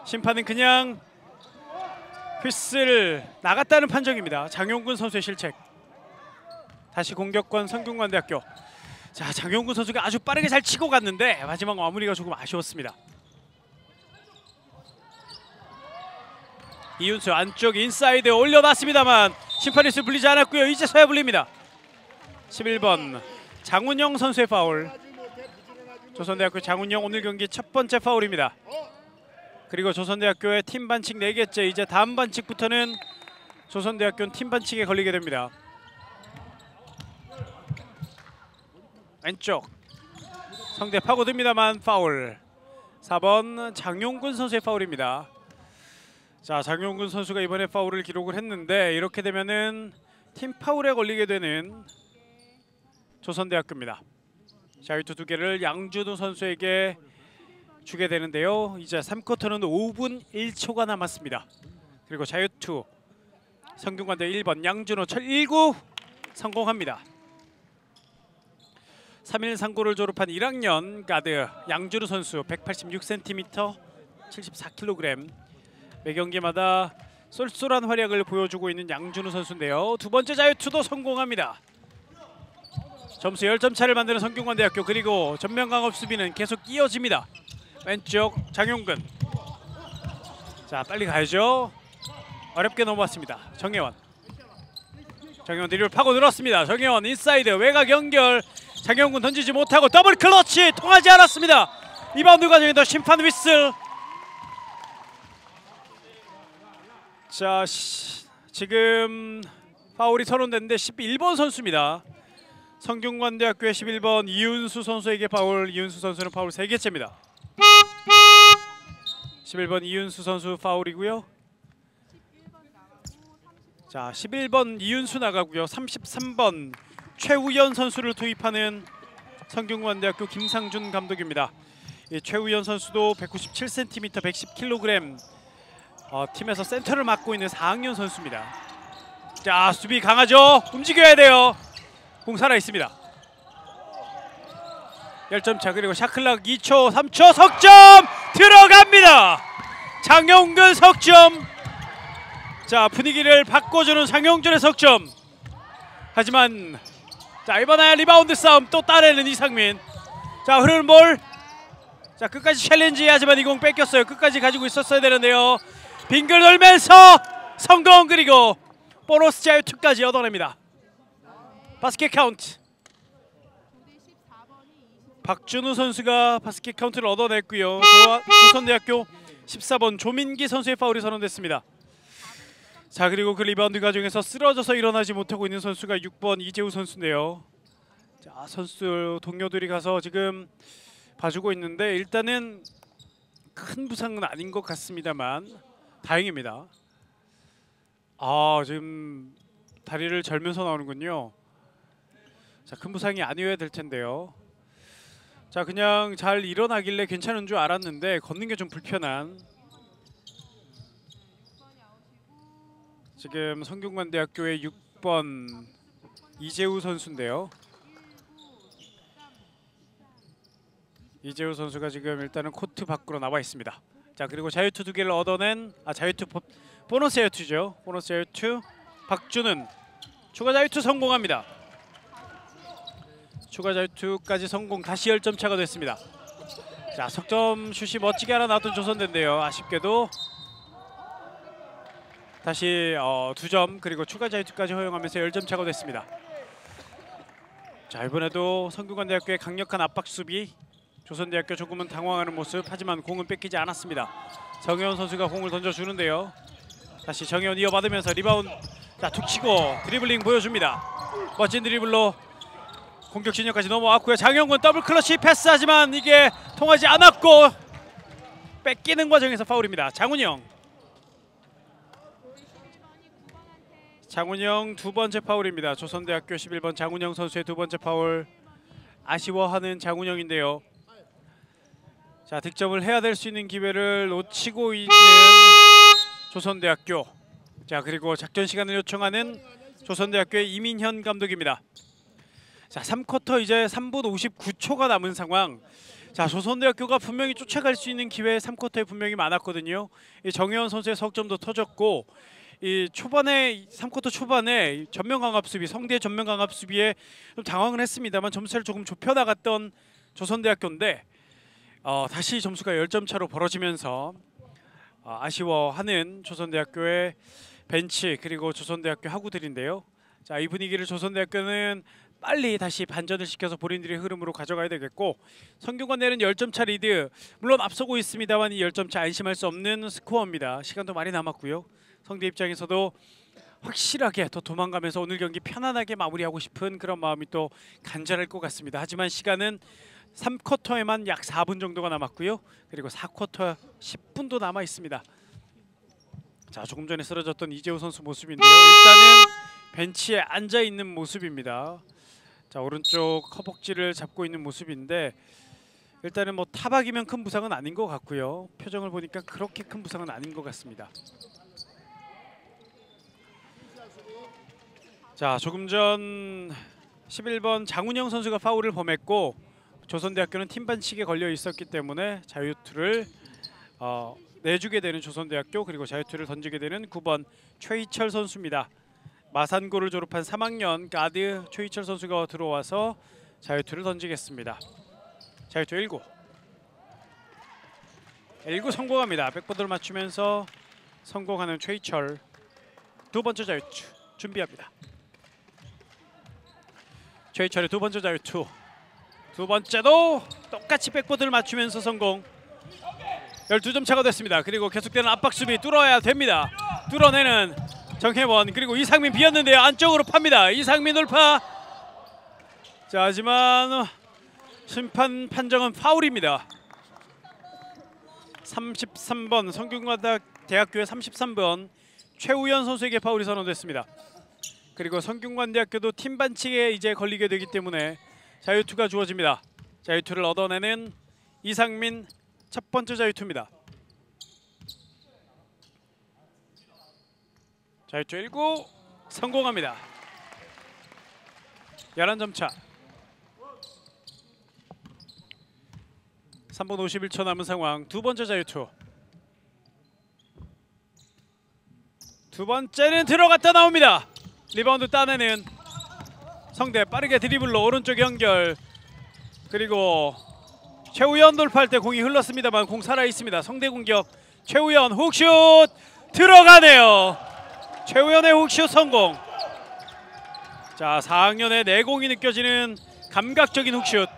Speaker 1: 심판은 그냥 휘슬 나갔다는 판정입니다. 장용근 선수의 실책. 다시 공격권 성균관대학교. 자, 장용근 선수가 아주 빠르게 잘 치고 갔는데 마지막 마무리가 조금 아쉬웠습니다. 이윤수 안쪽 인사이드 올려놨습니다만 심판이 수 불리지 않았고요. 이제서야 불립니다. 11번 장훈영 선수의 파울. 조선대학교 장훈영 오늘 경기 첫 번째 파울입니다. 그리고 조선대학교의 팀 반칙 4개째. 이제 다음 반칙부터는 조선대학교는 팀 반칙에 걸리게 됩니다. 왼쪽 성대 파고듭니다만 파울. 4번 장용근 선수의 파울입니다. 자, 장용근 선수가 이번에 파울을 기록을 했는데 이렇게 되면은 팀 파울에 걸리게 되는 조선대학교입니다. 자유투 2개를 양준우 선수에게 주게 되는데요. 이제 3쿼터는 5분 1초가 남았습니다. 그리고 자유투 성균관대 1번 양준우 1구 성공합니다. 3일 상고를 졸업한 1학년 가드 양준우 선수 186cm 74kg. 매 경기마다 쏠쏠한 활약을 보여주고 있는 양준우 선수인데요. 두 번째 자유투도 성공합니다. 점수 10점 차를 만드는 성균관대학교. 그리고 전면 강업 수비는 계속 이어집니다. 왼쪽 장용근. 자, 빨리 가야죠. 어렵게 넘어왔습니다. 정혜원 드리블 파고 들었습니다. 정혜원 인사이드 외곽 연결. 장용근 던지지 못하고 더블 클러치 통하지 않았습니다. 리바운드 과정에도 심판 휘슬. 자, 지금 파울이 선언됐는데 11번 선수입니다. 성균관대학교의 11번 이윤수 선수에게 파울. 이윤수 선수는 파울 3개째입니다. 11번 이윤수 선수 파울이고요. 자, 11번 이윤수 나가고요. 33번 최우연 선수를 투입하는 성균관대학교 김상준 감독입니다. 이 최우연 선수도 197cm 110kg 팀에서 센터를 맡고 있는 4학년 선수입니다. 자, 수비 강하죠. 움직여야 돼요. 공 살아 있습니다. 10점 차. 그리고 샤클락 2초 3초 석점 들어갑니다. 장용근 석점. 자, 분위기를 바꿔주는 장용준의 석점. 하지만 자, 이번에 리바운드 싸움 또 따내는 이상민. 자, 흐르는 볼. 자, 끝까지 챌린지. 하지만 이 공 뺏겼어요. 끝까지 가지고 있었어야 되는데요. 빙글 돌면서 성공. 그리고 보너스 자유투까지 얻어냅니다. 바스켓 카운트. 박준우 선수가 바스켓 카운트를 얻어냈고요. 조선대학교 14번 조민기 선수의 파울이 선언됐습니다. 자, 그리고 그 리바운드 과정에서 쓰러져서 일어나지 못하고 있는 선수가 6번 이재우 선수인데요. 자, 선수 동료들이 가서 지금 봐주고 있는데 일단은 큰 부상은 아닌 것 같습니다만 다행입니다. 아, 지금 다리를 절면서 나오는군요. 자, 큰 부상이 아니어야 될 텐데요. 자, 그냥 잘 일어나길래 괜찮은 줄 알았는데 걷는 게 좀 불편한. 지금 성균관대학교의 6번 이재우 선수인데요. 이재우 선수가 지금 일단은 코트 밖으로 나와 있습니다. 자, 그리고 자유투 2개를 얻어낸 자유투 보너스 자유투죠. 보너스 자유투 박준은 추가 자유투 성공합니다. 추가 자유투까지 성공. 다시 10점 차가 됐습니다. 자, 석점 슛이 멋지게 하나 나왔던 조선대인데요. 아쉽게도 다시 2점 그리고 추가 자유투까지 허용하면서 10점 차가 됐습니다. 자, 이번에도 성균관대학교의 강력한 압박 수비. 조선대학교 조금은 당황하는 모습. 하지만 공은 뺏기지 않았습니다. 정혜원 선수가 공을 던져주는데요. 다시 정혜원 이어받으면서 리바운드. 자, 툭 치고 드리블링 보여줍니다. 멋진 드리블로 공격 진영까지 넘어왔고요. 장영근 더블 클러치 패스하지만 이게 통하지 않았고 뺏기는 과정에서 파울입니다. 장훈영. 장훈영 두 번째 파울입니다. 조선대학교 11번 장훈영 선수의 두 번째 파울. 아쉬워하는 장훈영인데요. 자, 득점을 해야 될 수 있는 기회를 놓치고 있는 조선대학교. 자, 그리고 작전 시간을 요청하는 조선대학교의 이민현 감독입니다. 자, 3쿼터 이제 3분 59초가 남은 상황. 자, 조선대학교가 분명히 쫓아갈 수 있는 기회 3쿼터에 분명히 많았거든요. 이 정혜원 선수의 석점도 터졌고, 이 초반에 3쿼터 초반에 전면 강압 수비, 성대의 전면 강압 수비에 좀 당황을 했습니다만 점수를 조금 좁혀 나갔던 조선대학교인데 다시 점수가 10점 차로 벌어지면서 아쉬워하는 조선대학교의 벤치 그리고 조선대학교 하구들인데요. 자, 이 분위기를 조선대학교는 빨리 다시 반전을 시켜서 본인들의 흐름으로 가져가야 되겠고, 성균관 내는 10점 차 리드, 물론 앞서고 있습니다만 이 10점 차 안심할 수 없는 스코어입니다. 시간도 많이 남았고요. 성대 입장에서도 확실하게 더 도망가면서 오늘 경기 편안하게 마무리하고 싶은 그런 마음이 또 간절할 것 같습니다. 하지만 시간은 3쿼터에만 약 4분 정도가 남았고요. 그리고 4쿼터 10분도 남아 있습니다. 자, 조금 전에 쓰러졌던 이재호 선수 모습인데요. 일단은 벤치에 앉아 있는 모습입니다. 자, 오른쪽 허벅지를 잡고 있는 모습인데 일단은 뭐 타박이면 큰 부상은 아닌 것 같고요. 표정을 보니까 그렇게 큰 부상은 아닌 것 같습니다. 자, 조금 전 11번 장훈영 선수가 파울을 범했고 조선대학교는 팀 반칙에 걸려 있었기 때문에 자유투를 내주게 되는 조선대학교, 그리고 자유투를 던지게 되는 9번 최희철 선수입니다. 마산고를 졸업한 3학년 가드 최희철 선수가 들어와서 자유투를 던지겠습니다. 자유투 1구. 1구 성공합니다. 백보드를 맞추면서 성공하는 최희철. 두 번째 자유투 준비합니다. 최희철의 두 번째 자유투. 두 번째도 똑같이 백보드를 맞추면서 성공. 12점 차가 됐습니다. 그리고 계속되는 압박 수비 뚫어야 됩니다. 뚫어내는 정혜원, 그리고 이상민 비었는데요. 안쪽으로 팝니다. 이상민 돌파. 자, 하지만 심판 판정은 파울입니다. 33번 성균관대학교의 33번 최우현 선수에게 파울이 선언됐습니다. 그리고 성균관대학교도 팀 반칙에 이제 걸리게 되기 때문에 자유투가 주어집니다. 자유투를 얻어내는 이상민 첫 번째 자유투입니다. 자유투 1구 성공합니다. 11점 차. 3분 51초 남은 상황. 두 번째 자유투. 두 번째는 들어갔다 나옵니다. 리바운드 따내는 성대, 빠르게 드리블로 오른쪽 연결. 그리고 최우현 돌파할 때 공이 흘렀습니다만 공 살아있습니다. 성대 공격. 최우현 훅슛 들어가네요. 최우현의 훅슛 성공. 자, 4학년의 내공이 느껴지는 감각적인 훅슛.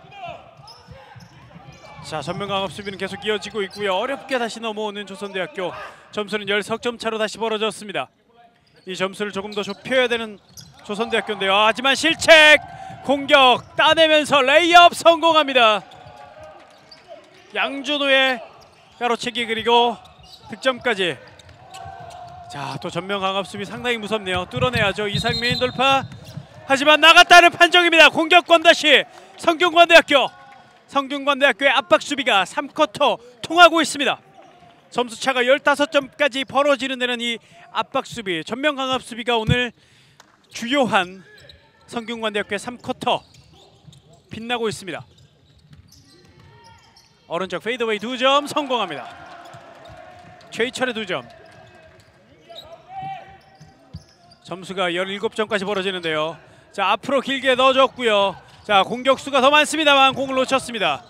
Speaker 1: 자, 전면 강압 수비는 계속 이어지고 있고요. 어렵게 다시 넘어오는 조선대학교. 점수는 10석점 차로 다시 벌어졌습니다. 이 점수를 조금 더 좁혀야 되는 조선대학교인데요. 하지만 실책 공격 따내면서 레이업 성공합니다. 양준호의 가로채기 그리고 득점까지. 자, 또 전면 강압 수비 상당히 무섭네요. 뚫어내야죠. 이상민 돌파. 하지만 나갔다는 판정입니다. 공격권 다시 성균관대학교. 성균관대학교의 압박 수비가 3쿼터 통하고 있습니다. 점수차가 15점까지 벌어지는 데는 이 압박 수비, 전면 강압 수비가 오늘 주요한 성균관대학교의 3쿼터 빛나고 있습니다. 오른쪽 페이드웨이 2점 성공합니다. 최희철의 2점. 점수가 17점까지 벌어지는데요. 자, 앞으로 길게 넣어줬고요. 자, 공격수가 더 많습니다만 공을 놓쳤습니다.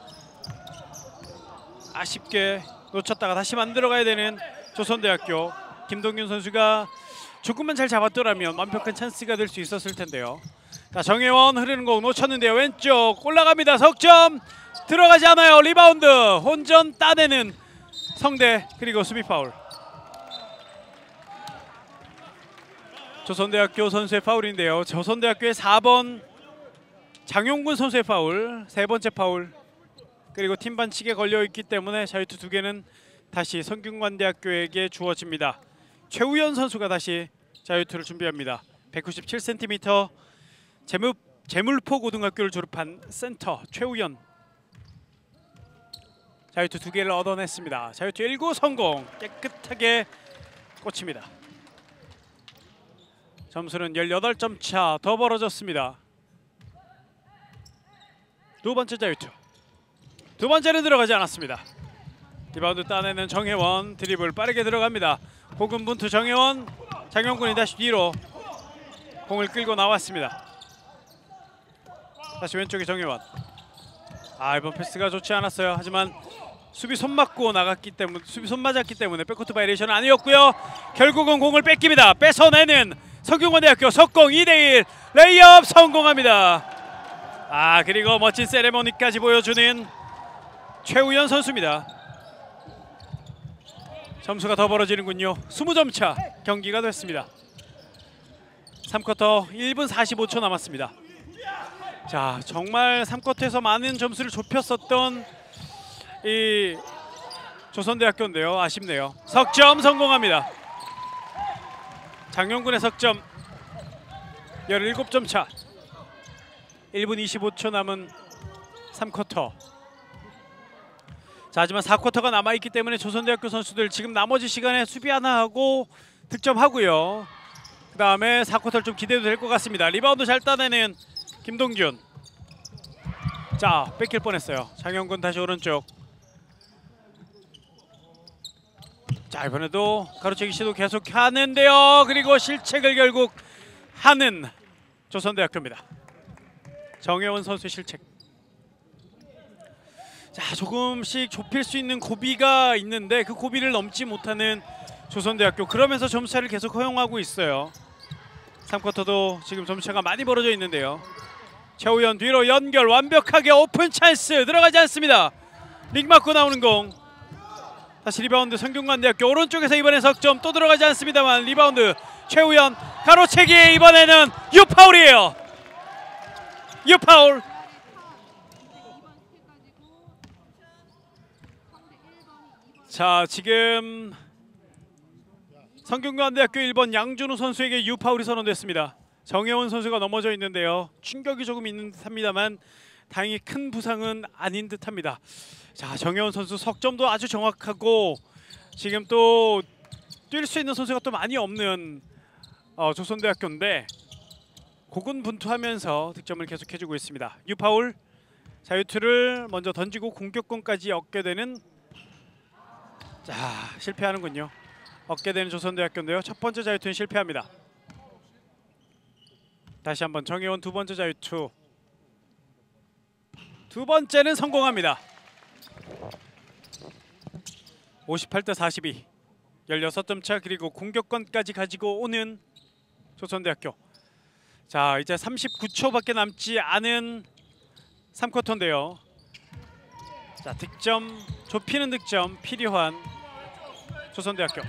Speaker 1: 아쉽게 놓쳤다가 다시 만들어가야 되는 조선대학교. 김동균 선수가 조금만 잘 잡았더라면 완벽한 찬스가 될 수 있었을 텐데요. 자, 정혜원 흐르는 공 놓쳤는데요. 왼쪽 올라갑니다. 석점 들어가지 않아요. 리바운드 혼전 따내는 성대, 그리고 수비 파울. 조선대학교 선수의 파울인데요. 조선대학교의 4번 장용군 선수의 파울, 세 번째 파울. 그리고 팀 반칙에 걸려있기 때문에 자유투 2개는 다시 성균관대학교에게 주어집니다. 최우현 선수가 다시 자유투를 준비합니다. 197cm 재물포 고등학교를 졸업한 센터 최우연. 자유투 2개를 얻어냈습니다. 자유투 1구 성공. 깨끗하게 꽂힙니다. 점수는 18점 차 더 벌어졌습니다. 두 번째 자유투. 두 번째는 들어가지 않았습니다. 리바운드 따내는 정혜원. 드리블 빠르게 들어갑니다. 고군분투 정혜원. 장영군이 다시 뒤로 공을 끌고 나왔습니다. 다시 왼쪽에 정혜원. 이번 패스가 좋지 않았어요. 하지만 수비 손 맞고 나갔기 때문에, 수비 손 맞았기 때문에 백코트 바이레이션은 아니었고요. 결국은 공을 뺏깁니다. 뺏어내는 성균관대학교 석공 2대1 레이업 성공합니다. 그리고 멋진 세레머니까지 보여주는 최우연 선수입니다. 점수가 더 벌어지는군요. 20점 차 경기가 됐습니다. 3쿼터 1분 45초 남았습니다. 자, 정말 3쿼터에서 많은 점수를 좁혔었던 이 조선대학교인데요. 아쉽네요. 석점 성공합니다. 장영군의 석점 17점 차. 1분 25초 남은 3쿼터. 자, 하지만 4쿼터가 남아있기 때문에 조선대학교 선수들 지금 나머지 시간에 수비 하나 하고 득점하고요. 그 다음에 4쿼터를 좀 기대도 될 것 같습니다. 리바운드 잘 따내는 김동준. 자, 뺏길 뻔했어요. 장영군 다시 오른쪽. 자, 이번에도 가로채기 시도 계속 하는데요. 그리고 실책을 결국 하는 조선대학교입니다. 정혜원 선수의 실책. 자, 조금씩 좁힐 수 있는 고비가 있는데 그 고비를 넘지 못하는 조선대학교. 그러면서 점수차를 계속 허용하고 있어요. 3쿼터도 지금 점수차가 많이 벌어져 있는데요. 최우연 뒤로 연결 완벽하게 오픈 찬스 들어가지 않습니다. 링 맞고 나오는 공. 다시 리바운드 성균관대학교 오른쪽에서 이번에 석점 또 들어가지 않습니다만 리바운드 최우연 가로채기. 이번에는 유파울이에요. 유파울. 자, 지금 성균관대학교 1번 양준우 선수에게 유파울이 선언됐습니다. 정혜원 선수가 넘어져 있는데요. 충격이 조금 있는 듯합니다만 다행히 큰 부상은 아닌 듯합니다. 자, 정혜원 선수 석점도 아주 정확하고 지금 또 뛸 수 있는 선수가 또 많이 없는 조선대학교인데 고군분투하면서 득점을 계속해주고 있습니다. 유파울. 자유투를 먼저 던지고 공격권까지 얻게 되는, 자, 실패하는군요. 얻게 되는 조선대학교인데요. 첫 번째 자유투는 실패합니다. 다시 한번 정혜원 두 번째 자유투. 두 번째는 성공합니다. 58대 42. 16점 차. 그리고 공격권까지 가지고 오는 조선대학교. 자, 이제 39초밖에 남지 않은 3쿼터인데요. 자, 득점, 좁히는 득점 필요한 조선대학교.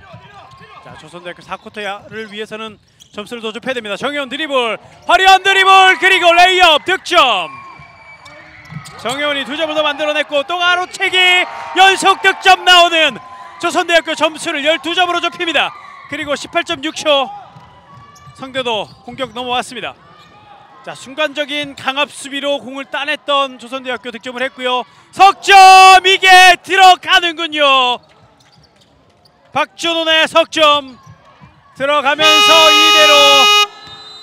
Speaker 1: 자, 조선대학교 4쿼터를 위해서는 점수를 더 좁혀야 됩니다. 정혜원 드리블, 화려한 드리블, 그리고 레이업 득점. 정혜원이 2점을 더 만들어냈고 또 가로채기 연속 득점 나오는 조선대학교. 점수를 12점으로 좁힙니다. 그리고 18.6초 성대도 공격 넘어왔습니다. 자, 순간적인 강압 수비로 공을 따냈던 조선대학교 득점을 했고요. 석점, 이게 들어가는군요. 박준호의 석점 들어가면서 이대로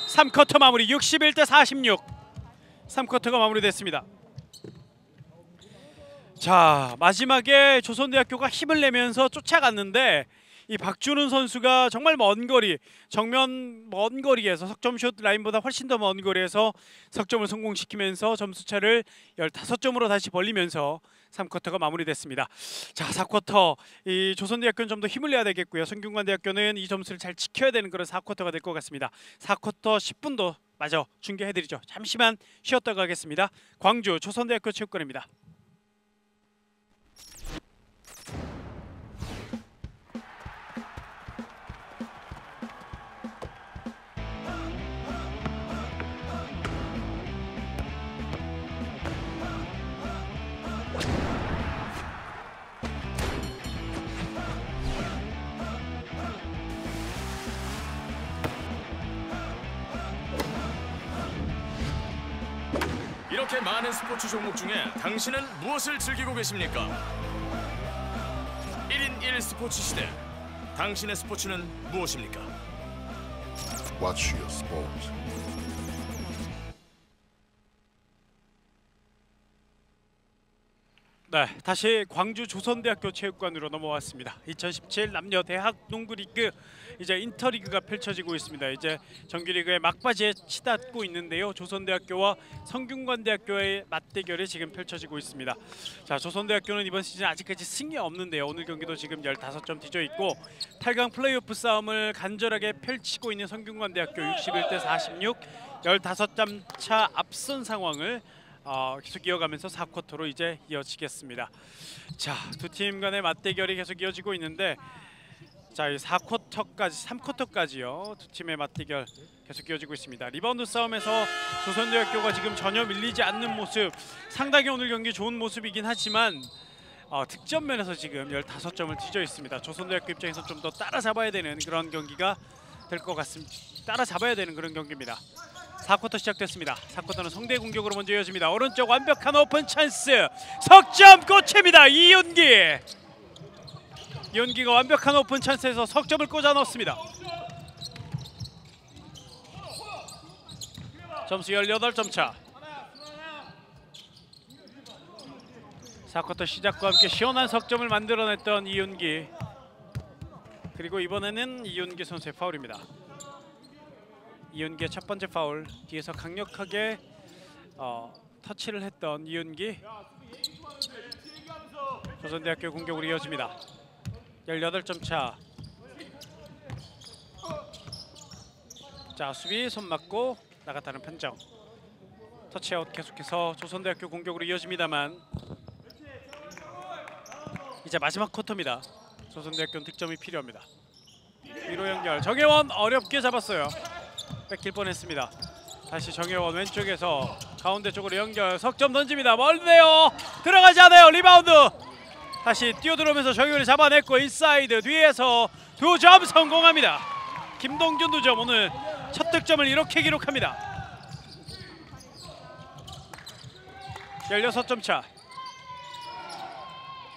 Speaker 1: 3쿼터 마무리. 61대 46. 3쿼터가 마무리됐습니다. 자, 마지막에 조선대학교가 힘을 내면서 쫓아갔는데 이 박준훈 선수가 정말 먼 거리, 정면 먼 거리에서 석점슛 라인보다 훨씬 더 먼 거리에서 석점을 성공시키면서 점수차를 15점으로 다시 벌리면서 3쿼터가 마무리됐습니다. 자, 4쿼터 이 조선대학교는 좀 더 힘을 내야 되겠고요. 성균관대학교는 이 점수를 잘 지켜야 되는 그런 4쿼터가 될 것 같습니다. 4쿼터 10분도 마저 중계해드리죠. 잠시만 쉬었다가 가겠습니다. 광주 조선대학교 체육관입니다.
Speaker 2: 이렇게 많은 스포츠 종목 중에 당신은 무엇을 즐기고 계십니까? 1인 1 스포츠 시대. 당신의 스포츠는 무엇입니까?
Speaker 3: Watch your sport.
Speaker 1: 네, 다시 광주 조선대학교 체육관으로 넘어왔습니다. 2017 남녀 대학 농구 리그 이제 인터리그가 펼쳐지고 있습니다. 이제 정규리그의 막바지에 치닫고 있는데요. 조선대학교와 성균관대학교의 맞대결이 지금 펼쳐지고 있습니다. 자, 조선대학교는 이번 시즌 아직까지 승리 없는데요. 오늘 경기도 지금 15점 뒤져 있고 8강 플레이오프 싸움을 간절하게 펼치고 있는 성균관대학교 61대 46, 15점 차 앞선 상황을 계속 이어가면서 4쿼터로 이제 이어지겠습니다. 자, 두 팀 간의 맞대결이 계속 이어지고 있는데, 자, 이 4쿼터까지, 3쿼터까지요. 두 팀의 맞대결 계속 이어지고 있습니다. 리바운드 싸움에서 조선대학교가 지금 전혀 밀리지 않는 모습, 상당히 오늘 경기 좋은 모습이긴 하지만 득점 면에서 지금 15점을 뒤져 있습니다. 조선대학교 입장에서 좀 더 따라잡아야 되는 그런 경기가 될 것 같습니다. 따라잡아야 되는 그런 경기입니다. 4쿼터 시작됐습니다. 4쿼터는 성대 공격으로 먼저 이어집니다. 오른쪽 완벽한 오픈 찬스, 석점 꽂힙니다. 이윤기가 완벽한 오픈 찬스에서 석점을 꽂아 넣습니다. 점수 18점 차. 4쿼터 시작과 함께 시원한 석점을 만들어냈던 이윤기. 그리고 이번에는 이윤기 선수의 파울입니다. 이윤기의 첫 번째 파울, 뒤에서 강력하게 터치를 했던 이윤기. 조선대학교 공격으로 이어집니다. 18점 차. 자, 수비 손 맞고 나갔다는 판정. 터치아웃 계속해서 조선대학교 공격으로 이어집니다만 이제 마지막 쿼터입니다. 조선대학교는 득점이 필요합니다. 위로 연결, 정혜원 어렵게 잡았어요. 뺏길 뻔했습니다. 다시 정혜원 왼쪽에서 가운데 쪽으로 연결, 석점 던집니다. 멀네요. 들어가지 않아요. 리바운드. 다시 뛰어들어오면서 정혜원이 잡아냈고 인사이드 뒤에서 2점 성공합니다. 김동균 2점, 오늘 첫 득점을 이렇게 기록합니다. 16점 차.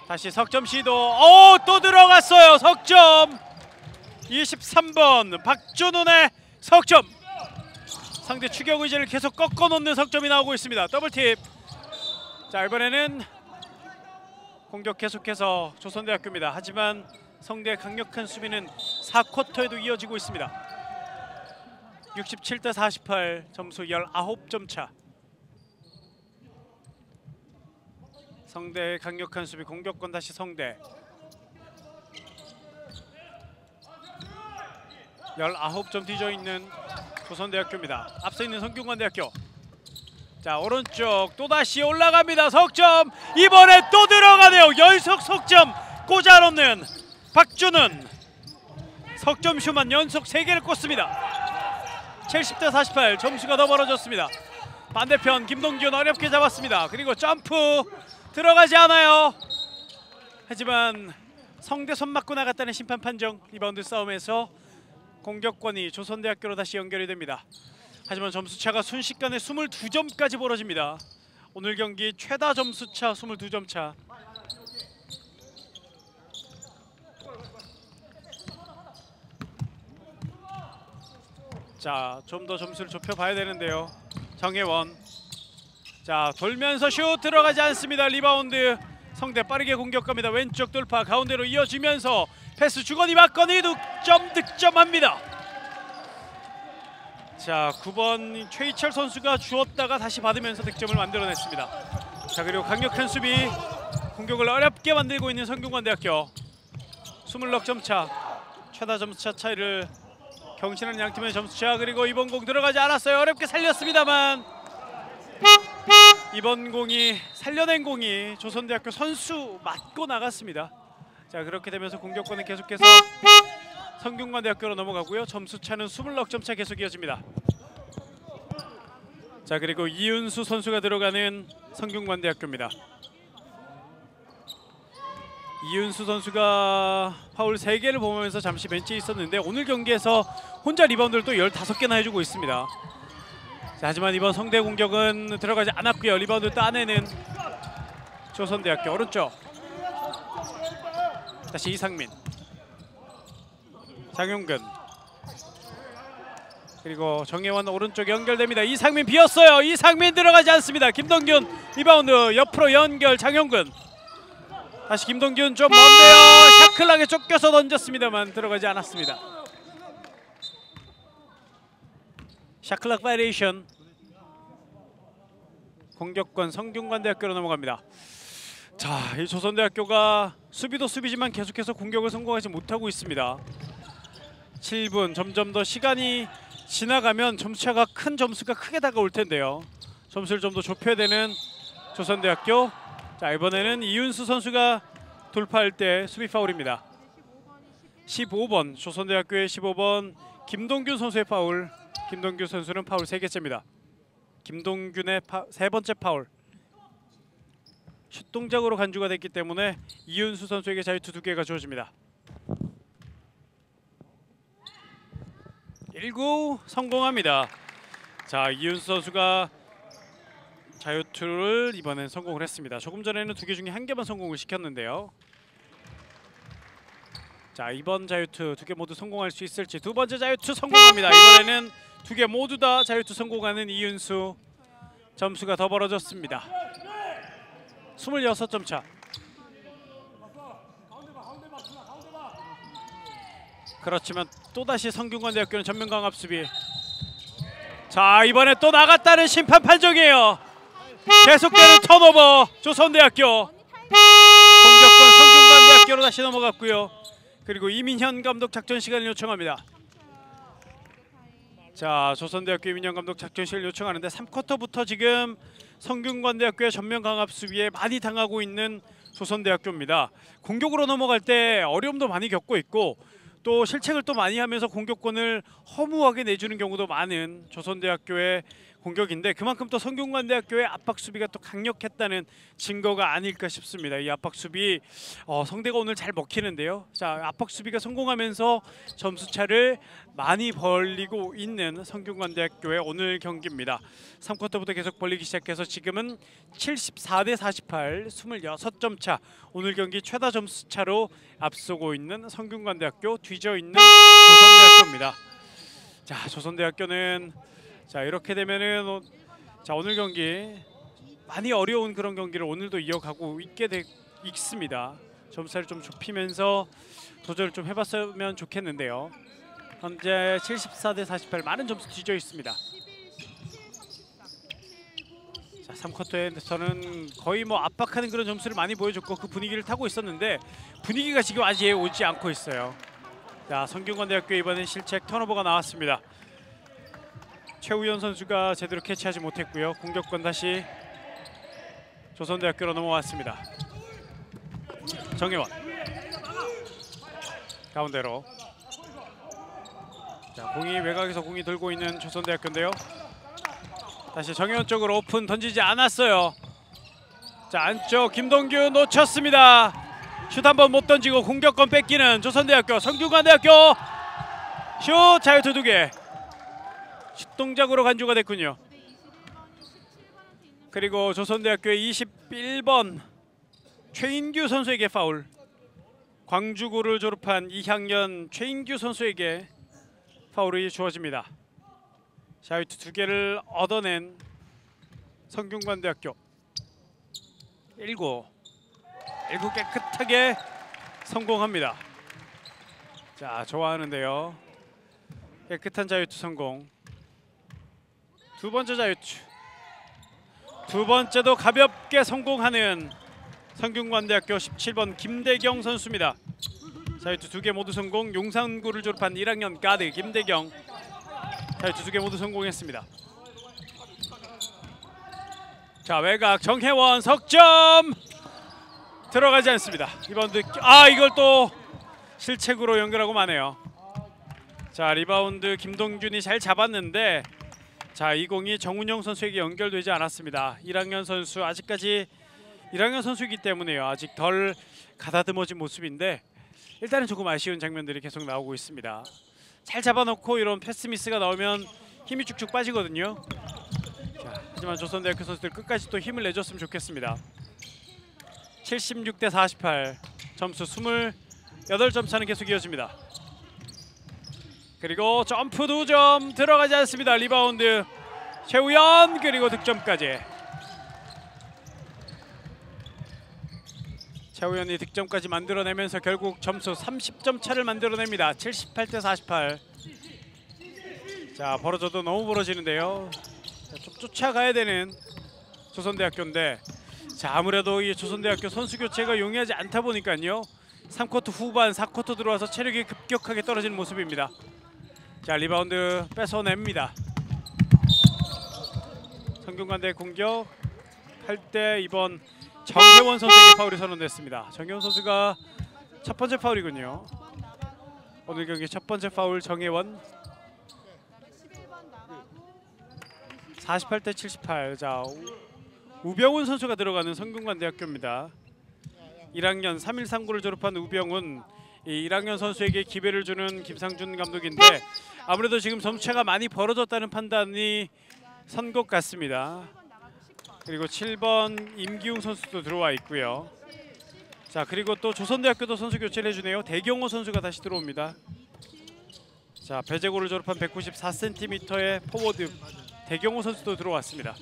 Speaker 1: 다시 석점 시도. 또 들어갔어요. 석점. 23번 박준훈의 석점. 상대 추격 의지를 계속 꺾어놓는 석점이 나오고 있습니다. 더블팁. 자, 이번에는 공격 계속해서 조선대학교입니다. 하지만 성대의 강력한 수비는 4쿼터에도 이어지고 있습니다. 67대 48, 점수 19점 차. 성대의 강력한 수비, 공격권 다시 성대. 19점 뒤져 있는 조선대학교입니다. 앞서 있는 성균관대학교. 자, 오른쪽 또다시 올라갑니다. 석점. 이번에 또 들어가네요. 연속 석점 꽂아 넣는 박준훈. 석점슛만 연속 3개를 꽂습니다. 70대 48, 점수가 더 벌어졌습니다. 반대편 김동균 어렵게 잡았습니다. 그리고 점프 들어가지 않아요. 하지만 성대 손 맞고 나갔다는 심판 판정. 리바운드 싸움에서 공격권이 조선대학교로 다시 연결이 됩니다. 하지만 점수차가 순식간에 22점까지 벌어집니다. 오늘 경기 최다 점수차 22점 차. 자, 좀 더 점수를 좁혀봐야 되는데요. 정혜원. 자, 돌면서 슛 들어가지 않습니다. 리바운드. 성대 빠르게 공격합니다. 왼쪽 돌파 가운데로 이어지면서 패스 주거니 받거니 득점합니다. 자, 9번 최희철 선수가 주었다가 다시 받으면서 득점을 만들어냈습니다. 자, 그리고 강력한 수비, 공격을 어렵게 만들고 있는 성균관대학교. 20점 차. 최다 점수차 차이를 경신하는 양팀의 점수차. 그리고 이번 공 들어가지 않았어요. 어렵게 살렸습니다만 이번 공이, 살려낸 공이 조선대학교 선수 맞고 나갔습니다. 자, 그렇게 되면서 공격권은 계속해서 성균관대학교로 넘어가고요. 점수차는 20점 차 계속 이어집니다. 자, 그리고 이윤수 선수가 들어가는 성균관대학교입니다. 이윤수 선수가 파울 3개를 보면서 잠시 벤치에 있었는데 오늘 경기에서 혼자 리바운드를 또 15개나 해주고 있습니다. 자, 하지만 이번 성대 공격은 들어가지 않았고요. 리바운드 따내는 조선대학교. 오른쪽 다시 이상민, 장용근, 그리고 정혜원 오른쪽 연결됩니다. 이상민 비었어요. 이상민 들어가지 않습니다. 김동균 리바운드 옆으로 연결. 장용근 다시 김동균 좀 먼데요. 샤클락에 쫓겨서 던졌습니다만 들어가지 않았습니다. 샤클락 바이레이션. 공격권 성균관대학교로 넘어갑니다. 자, 이 조선대학교가 수비도 수비지만 계속해서 공격을 성공하지 못하고 있습니다. 7분 점점 더 시간이 지나가면 점수차가 큰 점수가 크게 다가올 텐데요. 점수를 좀 더 좁혀야 되는 조선대학교. 자, 이번에는 이윤수 선수가 돌파할 때 수비 파울입니다. 15번 조선대학교의 15번 김동균 선수의 파울. 김동균 선수는 파울 3개째입니다. 김동균의 세 번째 파울. 슛 동작으로 간주가 됐기 때문에 이윤수 선수에게 자유투 2개가 주어집니다. 1구 성공합니다. 자, 이윤수 선수가 자유투를 이번엔 성공을 했습니다. 조금 전에는 2개 중에 1개만 성공을 시켰는데요. 자, 이번 자유투 2개 모두 성공할 수 있을지. 두 번째 자유투 성공합니다. 이번에는 2개 모두 다 자유투 성공하는 이윤수. 점수가 더 벌어졌습니다. 26점 차. 그렇지만 또다시 성균관대학교는 전면 강압 수비. 자, 이번에 또 나갔다는 심판 판정이에요. 계속되는 턴오버. 조선대학교 공격권 성균관대학교로 다시 넘어갔고요. 그리고 이민현 감독 작전 시간을 요청합니다. 자, 조선대학교 이민현 감독 작전 시간을 요청하는데 3쿼터부터 지금 성균관대학교의 전면 강압 수비에 많이 당하고 있는 조선대학교입니다. 공격으로 넘어갈 때 어려움도 많이 겪고 있고 또 실책을 또 많이 하면서 공격권을 허무하게 내주는 경우도 많은 조선대학교의 공격인데 그만큼 또 성균관대학교의 압박 수비가 또 강력했다는 증거가 아닐까 싶습니다. 이 압박 수비 성대가 오늘 잘 먹히는데요. 자, 압박 수비가 성공하면서 점수 차를 많이 벌리고 있는 성균관대학교의 오늘 경기입니다. 3쿼터부터 계속 벌리기 시작해서 지금은 74대 48, 26점 차. 오늘 경기 최다 점수 차로 앞서고 있는 성균관대학교, 뒤져 있는 조선대학교입니다. 자, 조선대학교는 자, 이렇게 되면은 자, 오늘 경기 많이 어려운 그런 경기를 오늘도 이어가고 있습니다. 점수를 좀 좁히면서 도전을 좀 해봤으면 좋겠는데요. 현재 74대 48 많은 점수 뒤져 있습니다. 자, 3쿼터에서는 거의 뭐 압박하는 그런 점수를 많이 보여줬고 그 분위기를 타고 있었는데 분위기가 지금 아직 오지 않고 있어요. 자, 성균관대학교 이번엔 실책 턴오버가 나왔습니다. 최우현 선수가 제대로 캐치하지 못했고요. 공격권 다시 조선대학교로 넘어왔습니다. 정혜원 가운데로. 자, 공이 외곽에서 공이 돌고 있는 조선대학교인데요. 다시 정혜원 쪽으로 오픈 던지지 않았어요. 자, 안쪽 김동균 놓쳤습니다. 슛 한 번 못 던지고 공격권 뺏기는 조선대학교. 성균관대학교 슛 자유투 2개. 슛 동작으로 간주가 됐군요. 그리고 조선대학교의 21번 최인규 선수에게 파울. 광주고를 졸업한 2학년 최인규 선수에게 파울이 주어집니다. 자유투 2개를 얻어낸 성균관대학교. 1구 깨끗하게 성공합니다. 자, 좋아하는데요. 깨끗한 자유투 성공. 두 번째 자유투. 두 번째도 가볍게 성공하는 성균관대학교 17번 김대경 선수입니다. 자유투 2개 모두 성공. 용산구를 졸업한 1학년 가드 김대경. 자유투 2개 모두 성공했습니다. 자, 외곽 정혜원 석점 들어가지 않습니다. 리바운드 이걸 또 실책으로 연결하고 마네요. 자, 리바운드 김동균이 잘 잡았는데 자, 이 공이 정운영 선수에게 연결되지 않았습니다. 1학년 선수 아직까지 1학년 선수이기 때문에요. 아직 덜 가다듬어진 모습인데 일단은 조금 아쉬운 장면들이 계속 나오고 있습니다. 잘 잡아놓고 이런 패스 미스가 나오면 힘이 쭉쭉 빠지거든요. 하지만 조선대학교 선수들 끝까지 또 힘을 내줬으면 좋겠습니다. 76대 48, 점수 28점 차는 계속 이어집니다. 그리고 점프 2점 들어가지 않습니다. 리바운드 최우현, 그리고 득점까지. 최우현이 득점까지 만들어내면서 결국 점수 30점 차를 만들어냅니다. 78대 48. 자, 벌어져도 너무 벌어지는데요. 자, 좀 쫓아가야 되는 조선대학교인데, 자, 아무래도 이 조선대학교 선수 교체가 용이하지 않다 보니까요. 3쿼터 후반 4쿼터 들어와서 체력이 급격하게 떨어지는 모습입니다. 자, 리바운드 뺏어냅니다. 성균관대 공격 할 때 이번 정혜원 선수에게 파울이 선언됐습니다. 정혜원 선수가 첫 번째 파울이군요. 오늘 경기 첫 번째 파울 정혜원. 48대 78. 자, 우병훈 선수가 들어가는 성균관대학교입니다. 1학년 3139를 졸업한 우병훈, 이 1학년 선수에게 기회를 주는 김상준 감독인데 아무래도 지금 점수차가 많이 벌어졌다는 판단이 선 것 같습니다. 그리고 7번 임기웅 선수도 들어와 있고요. 자, 그리고 또 조선대학교도 선수 교체를 해주네요. 대경호 선수가 다시 들어옵니다. 자, 배재고를 졸업한 194cm의 포워드 대경호 선수도 들어왔습니다.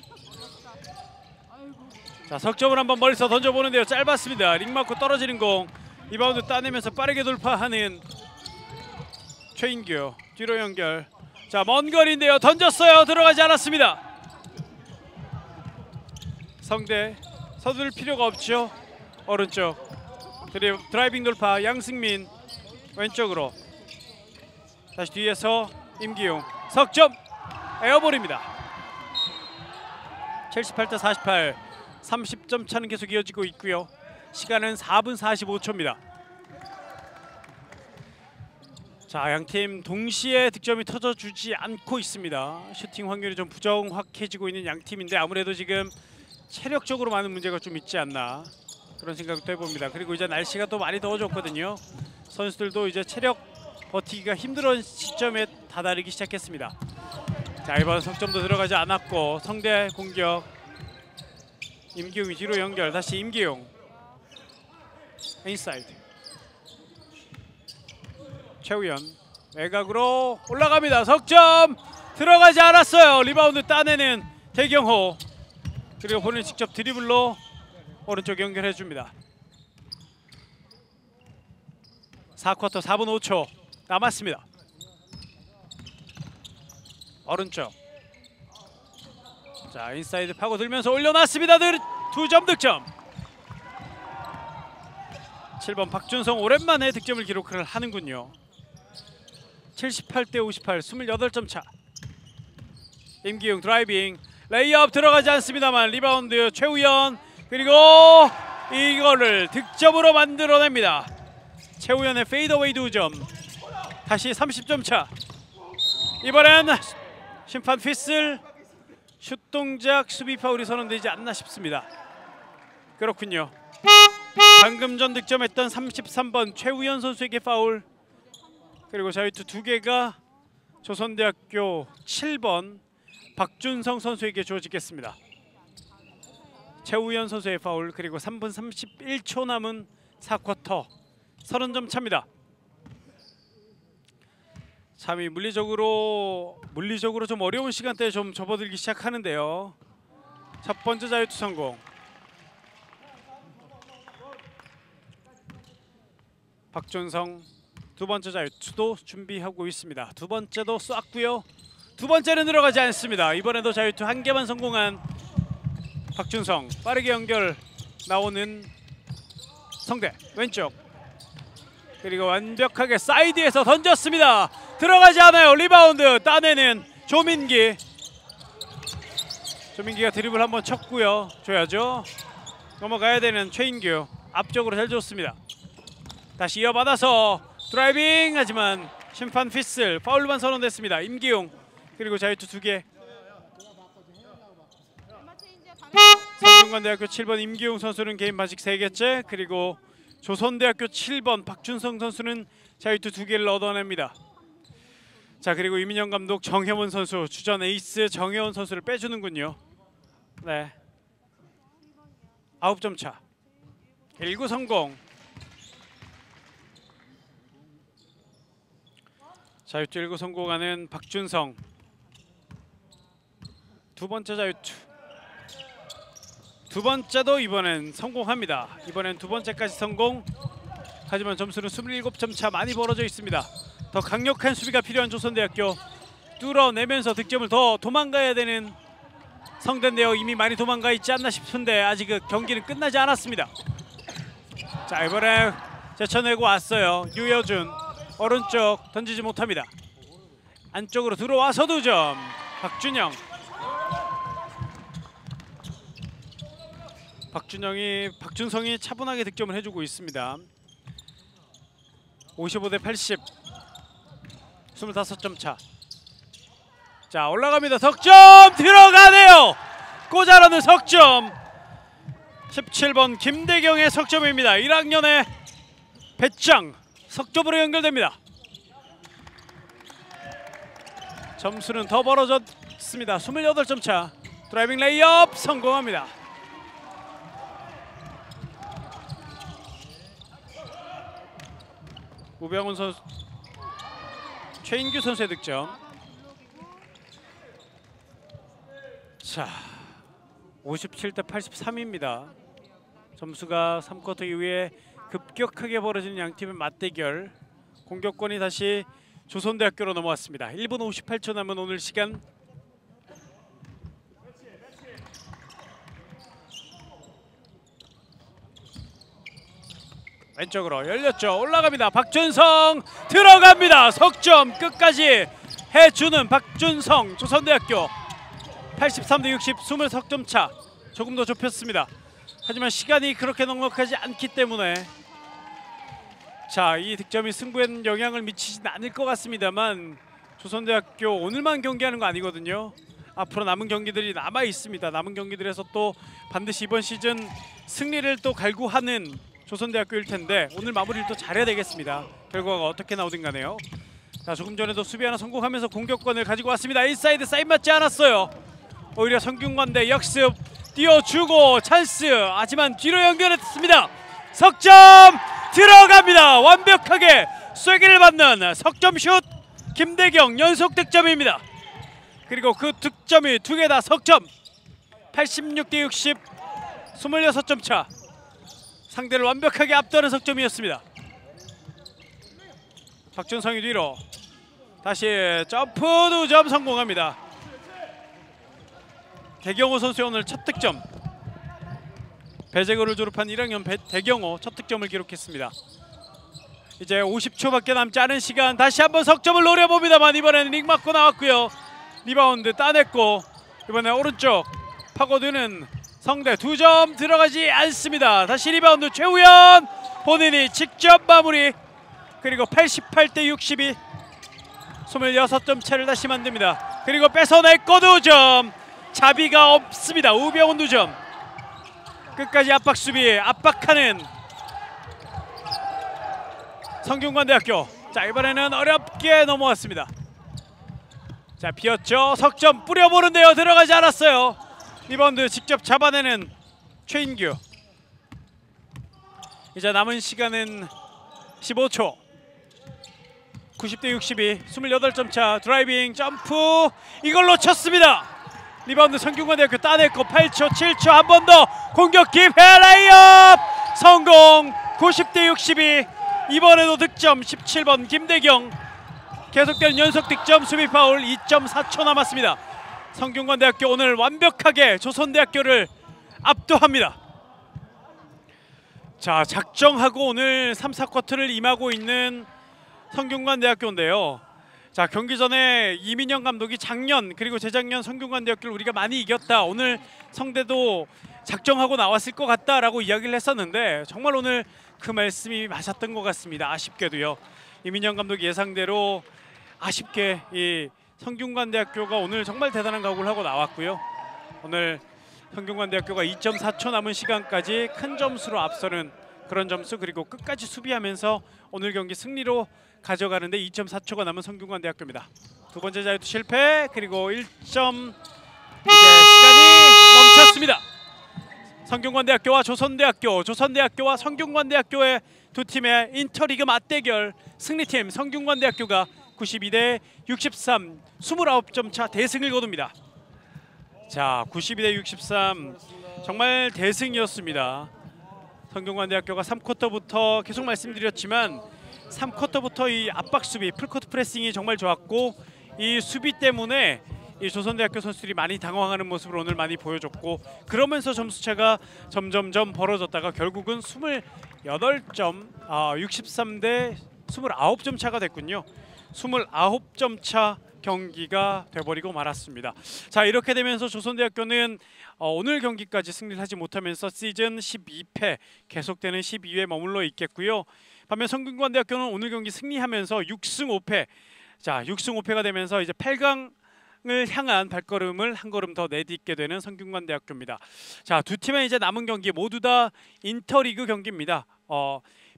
Speaker 1: 자, 석점을 한번 멀리서 던져보는데요. 짧았습니다. 링 맞고 떨어지는 공. 리바운드 따내면서 빠르게 돌파하는 최인규. 뒤로 연결. 자, 먼 거리인데요. 던졌어요. 들어가지 않았습니다. 성대 서둘 필요가 없죠. 오른쪽 드라이빙 돌파 양승민 왼쪽으로 다시 뒤에서 임기용 석점 에어볼입니다. 78대 48, 30점 차는 계속 이어지고 있고요. 시간은 4분 45초입니다. 자, 양팀 동시에 득점이 터져주지 않고 있습니다. 슈팅 확률이 좀 부정확해지고 있는 양팀인데 아무래도 지금 체력적으로 많은 문제가 좀 있지 않나 그런 생각도 해봅니다. 그리고 이제 날씨가 또 많이 더워졌거든요. 선수들도 이제 체력 버티기가 힘든 시점에 다다르기 시작했습니다. 자, 이번 석점도 들어가지 않았고 성대 공격. 임기용이 뒤로 연결. 다시 임기용 인사이드. 최우현 외곽으로 올라갑니다. 석점 들어가지 않았어요. 리바운드 따내는 대경호. 그리고 본인이 직접 드리블로 오른쪽 연결해줍니다. 4쿼터 4분 5초 남았습니다. 오른쪽. 자, 인사이드 파고들면서 올려놨습니다. 2점 득점. 7번 박준성 오랜만에 득점을 기록을 하는군요. 78대 58, 28점 차. 임기용 드라이빙 레이업 들어가지 않습니다만 리바운드 최우현. 그리고 이거를 득점으로 만들어냅니다. 최우현의 페이더웨이 2점. 다시 30점 차. 이번엔 심판 피슬. 슛 동작 수비 파울이 선언되지 않나 싶습니다. 그렇군요. 방금 전 득점했던 33번 최우현 선수에게 파울. 그리고 자유투 2개가 조선대학교 7번 박준성 선수에게 주어지겠습니다. 최우현 선수의 파울. 그리고 3분 31초 남은 4쿼터 30점 차입니다. 참 이 물리적으로 좀 어려운 시간대에 좀 접어들기 시작하는데요. 첫 번째 자유투 성공. 박준성 두 번째 자유투도 준비하고 있습니다. 두 번째도 쐈고요. 두 번째는 들어가지 않습니다. 이번에도 자유투 1개만 성공한 박준성. 빠르게 연결 나오는 성대 왼쪽. 그리고 완벽하게 사이드에서 던졌습니다. 들어가지 않아요. 리바운드 따내는 조민기. 조민기가 드리블 한번 쳤고요. 줘야죠. 넘어가야 되는 최인규. 앞쪽으로 잘 줬습니다. 다시 이어받아서 드라이빙. 하지만 심판 피슬. 파울만 선언됐습니다. 임기용. 그리고 자유투 2개. 성균관대학교 7번 임기용 선수는 개인 반칙 3개째. 그리고 조선대학교 7번 박준성 선수는 자유투 2개를 얻어냅니다. 자, 그리고 이민영 감독 정혜원 선수, 주전 에이스 정혜원 선수를 빼주는군요. 네. 9점 차. 1구 성공. 자유투 1구 성공하는 박준성. 두 번째 자유투. 두 번째도 이번엔 성공합니다. 이번엔 두 번째까지 성공. 하지만 점수는 27점 차, 많이 벌어져 있습니다. 더 강력한 수비가 필요한 조선대학교. 뚫어내면서 득점을 더 도망가야 되는 성대인데요. 이미 많이 도망가 있지 않나 싶은데 아직 그 경기는 끝나지 않았습니다. 자, 이번에 제쳐내고 왔어요. 유여준 오른쪽 던지지 못합니다. 안쪽으로 들어와서 2점. 박준영. 박준성이 차분하게 득점을 해주고 있습니다. 55대 80. 25점 차. 자, 올라갑니다. 석점 들어가네요. 꽂아넣는 석점. 17번 김대경의 석점입니다. 1학년의 배짱 석점으로 연결됩니다. 점수는 더 벌어졌습니다. 28점 차. 드라이빙 레이업 성공합니다. 우병훈 선수, 최인규 선수의 득점. 자, 57대 83입니다. 점수가 3쿼터 이후에 급격하게 벌어지는 양팀의 맞대결. 공격권이 다시 조선대학교로 넘어왔습니다. 1분 58초 남은 오늘 시간. 왼쪽으로 열렸죠. 올라갑니다. 박준성 들어갑니다. 석점 끝까지 해주는 박준성. 조선대학교 83대 60, 20석점 차. 조금 더 좁혔습니다. 하지만 시간이 그렇게 넉넉하지 않기 때문에 자, 이 득점이 승부에는 영향을 미치진 않을 것 같습니다만 조선대학교 오늘만 경기하는 거 아니거든요. 앞으로 남은 경기들이 남아 있습니다. 남은 경기들에서 또 반드시 이번 시즌 승리를 또 갈구하는 조선대학교일 텐데 오늘 마무리를 또 잘해야 되겠습니다. 결과가 어떻게 나오든 간에요. 자, 조금 전에도 수비 하나 성공하면서 공격권을 가지고 왔습니다. 인사이드 사인 맞지 않았어요. 오히려 성균관대 역습 띄워주고 찬스. 하지만 뒤로 연결했습니다. 석점 들어갑니다. 완벽하게 쐐기를 받는 석점슛. 김대경 연속 득점입니다. 그리고 그 득점이 두 개 다 석점. 86대 60, 26점 차. 상대를 완벽하게 앞도는 석점이었습니다. 박준성이 뒤로 다시 점프 2점 성공합니다. 대경호 선수의 오늘 첫 득점. 배재고를 졸업한 1학년 대경호 첫 득점을 기록했습니다. 이제 50초밖에 남지 않은 시간. 다시 한번 석점을 노려봅니다만 이번에는 링 맞고 나왔고요. 리바운드 따냈고 이번에 오른쪽 파고드는 성대 2점 들어가지 않습니다. 다시 리바운드 최우현 본인이 직접 마무리. 그리고 88대 62, 26점 차를 다시 만듭니다. 그리고 뺏어냈고 2점. 자비가 없습니다. 우병훈 2점. 끝까지 압박 수비, 압박하는 성균관대학교. 자, 이번에는 어렵게 넘어왔습니다. 자, 비었죠. 석점 뿌려보는데요. 들어가지 않았어요. 리바운드 직접 잡아내는 최인규. 이제 남은 시간은 15초. 90대 62, 28점 차. 드라이빙 점프 이걸 놓쳤습니다. 리바운드 성균관대학교 따냈고 8초, 7초 한 번 더 공격 기회. 레이업 성공. 90대 62. 이번에도 득점. 17번 김대경 계속되는 연속 득점. 수비 파울. 2.4초 남았습니다. 성균관대학교 오늘 완벽하게 조선대학교를 압도합니다. 자, 작정하고 오늘 3, 4쿼터를 임하고 있는 성균관대학교인데요. 자, 경기 전에 이민영 감독이 작년 그리고 재작년 성균관대학교를 우리가 많이 이겼다. 오늘 성대도 작정하고 나왔을 것 같다라고 이야기를 했었는데 정말 오늘 그 말씀이 맞았던 것 같습니다. 아쉽게도요. 이민영 감독 예상대로 아쉽게 이 성균관대학교가 오늘 정말 대단한 각오를 하고 나왔고요. 오늘 성균관대학교가 2.4초 남은 시간까지 큰 점수로 앞서는 그런 점수, 그리고 끝까지 수비하면서 오늘 경기 승리로 가져가는데 2.4초가 남은 성균관대학교입니다. 두 번째 자유투 실패. 그리고 1점 이제 시간이 멈췄습니다. 좋습니다. 성균관대학교와 조선대학교, 조선대학교와 성균관대학교의 두 팀의 인터리그 맞대결 승리팀 성균관대학교가 92대 63, 29점 차 대승을 거둡니다. 자, 92대 63 정말 대승이었습니다. 성균관대학교가 3쿼터부터 계속 말씀드렸지만 3쿼터부터 이 압박 수비, 풀코트 프레싱이 정말 좋았고 이 수비 때문에 이 조선대학교 선수들이 많이 당황하는 모습을 오늘 많이 보여줬고 그러면서 점수차가 점점점 벌어졌다가 결국은 28점, 63대 29점 차가 됐군요. 29점 차 경기가 돼버리고 말았습니다. 자, 이렇게 되면서 조선대학교는 오늘 경기까지 승리를 하지 못하면서 시즌 12패 계속되는 12위에 머물러 있겠고요. 반면 성균관대학교는 오늘 경기 승리하면서 6승 5패, 자 6승 5패가 되면서 이제 8강을 향한 발걸음을 한 걸음 더 내딛게 되는 성균관대학교입니다. 자, 두 팀의 이제 남은 경기 모두 다 인터리그 경기입니다.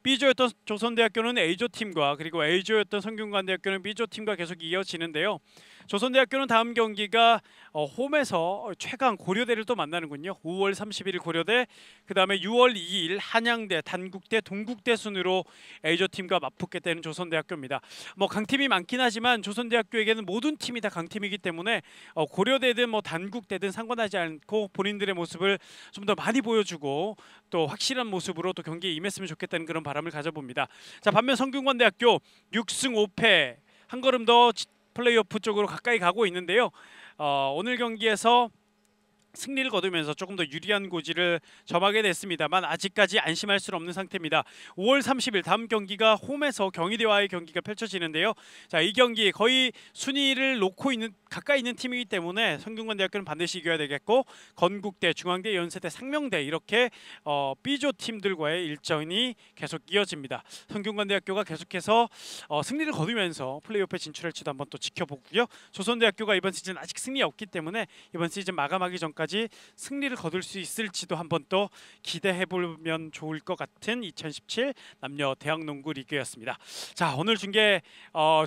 Speaker 1: B조였던 조선대학교는 A조 팀과 그리고 A조였던 성균관대학교는 B조 팀과 계속 이어지는데요. 조선대학교는 다음 경기가 홈에서 최강 고려대를 또 만나는군요. 5월 30일 고려대, 그 다음에 6월 2일 한양대, 단국대, 동국대 순으로 A조 팀과 맞붙게 되는 조선대학교입니다. 뭐 강팀이 많긴 하지만 조선대학교에게는 모든 팀이 다 강팀이기 때문에 고려대든 뭐 단국대든 상관하지 않고 본인들의 모습을 좀 더 많이 보여주고 또 확실한 모습으로 또 경기에 임했으면 좋겠다는 그런 바람을 가져봅니다. 자, 반면 성균관대학교 6승 5패 한 걸음 더 플레이오프 쪽으로 가까이 가고 있는데요. 오늘 경기에서 승리를 거두면서 조금 더 유리한 고지를 점하게 됐습니다만 아직까지 안심할 수는 없는 상태입니다. 5월 30일 다음 경기가 홈에서 경희대와의 경기가 펼쳐지는데요. 자, 이 경기 거의 순위를 놓고 있는 가까이 있는 팀이기 때문에 성균관대학교는 반드시 이겨야 되겠고 건국대, 중앙대, 연세대, 상명대 이렇게 B조 팀들과의 일정이 계속 이어집니다. 성균관대학교가 계속해서 승리를 거두면서 플레이오프에 진출할지도 한번 또 지켜보고요. 조선대학교가 이번 시즌 아직 승리 없기 때문에 이번 시즌 마감하기 전까지 승리를 거둘 수 있을지도 한번 또 기대해보면 좋을 것 같은 2017 남녀 대학농구 리그였습니다. 자, 오늘 중계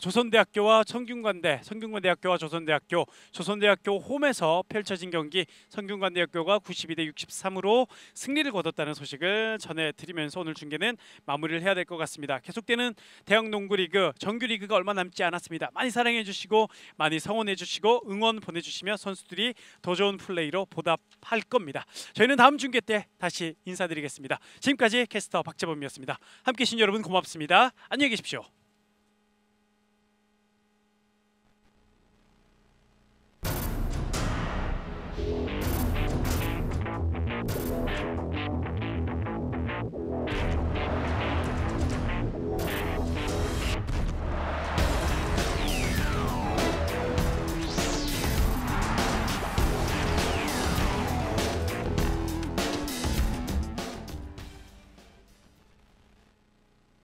Speaker 1: 조선대학교와 성균관대, 성균관대학교와 조선대학교, 조선대학교 홈에서 펼쳐진 경기 성균관대학교가 92대 63으로 승리를 거뒀다는 소식을 전해드리면서 오늘 중계는 마무리를 해야 될 것 같습니다. 계속되는 대학농구 리그, 정규 리그가 얼마 남지 않았습니다. 많이 사랑해주시고 많이 성원해주시고 응원 보내주시면 선수들이 더 좋은 플레이로 보답할 겁니다. 저희는 다음 중계 때 다시 인사드리겠습니다. 지금까지 캐스터 박재범이었습니다. 함께해 주신 여러분 고맙습니다. 안녕히 계십시오.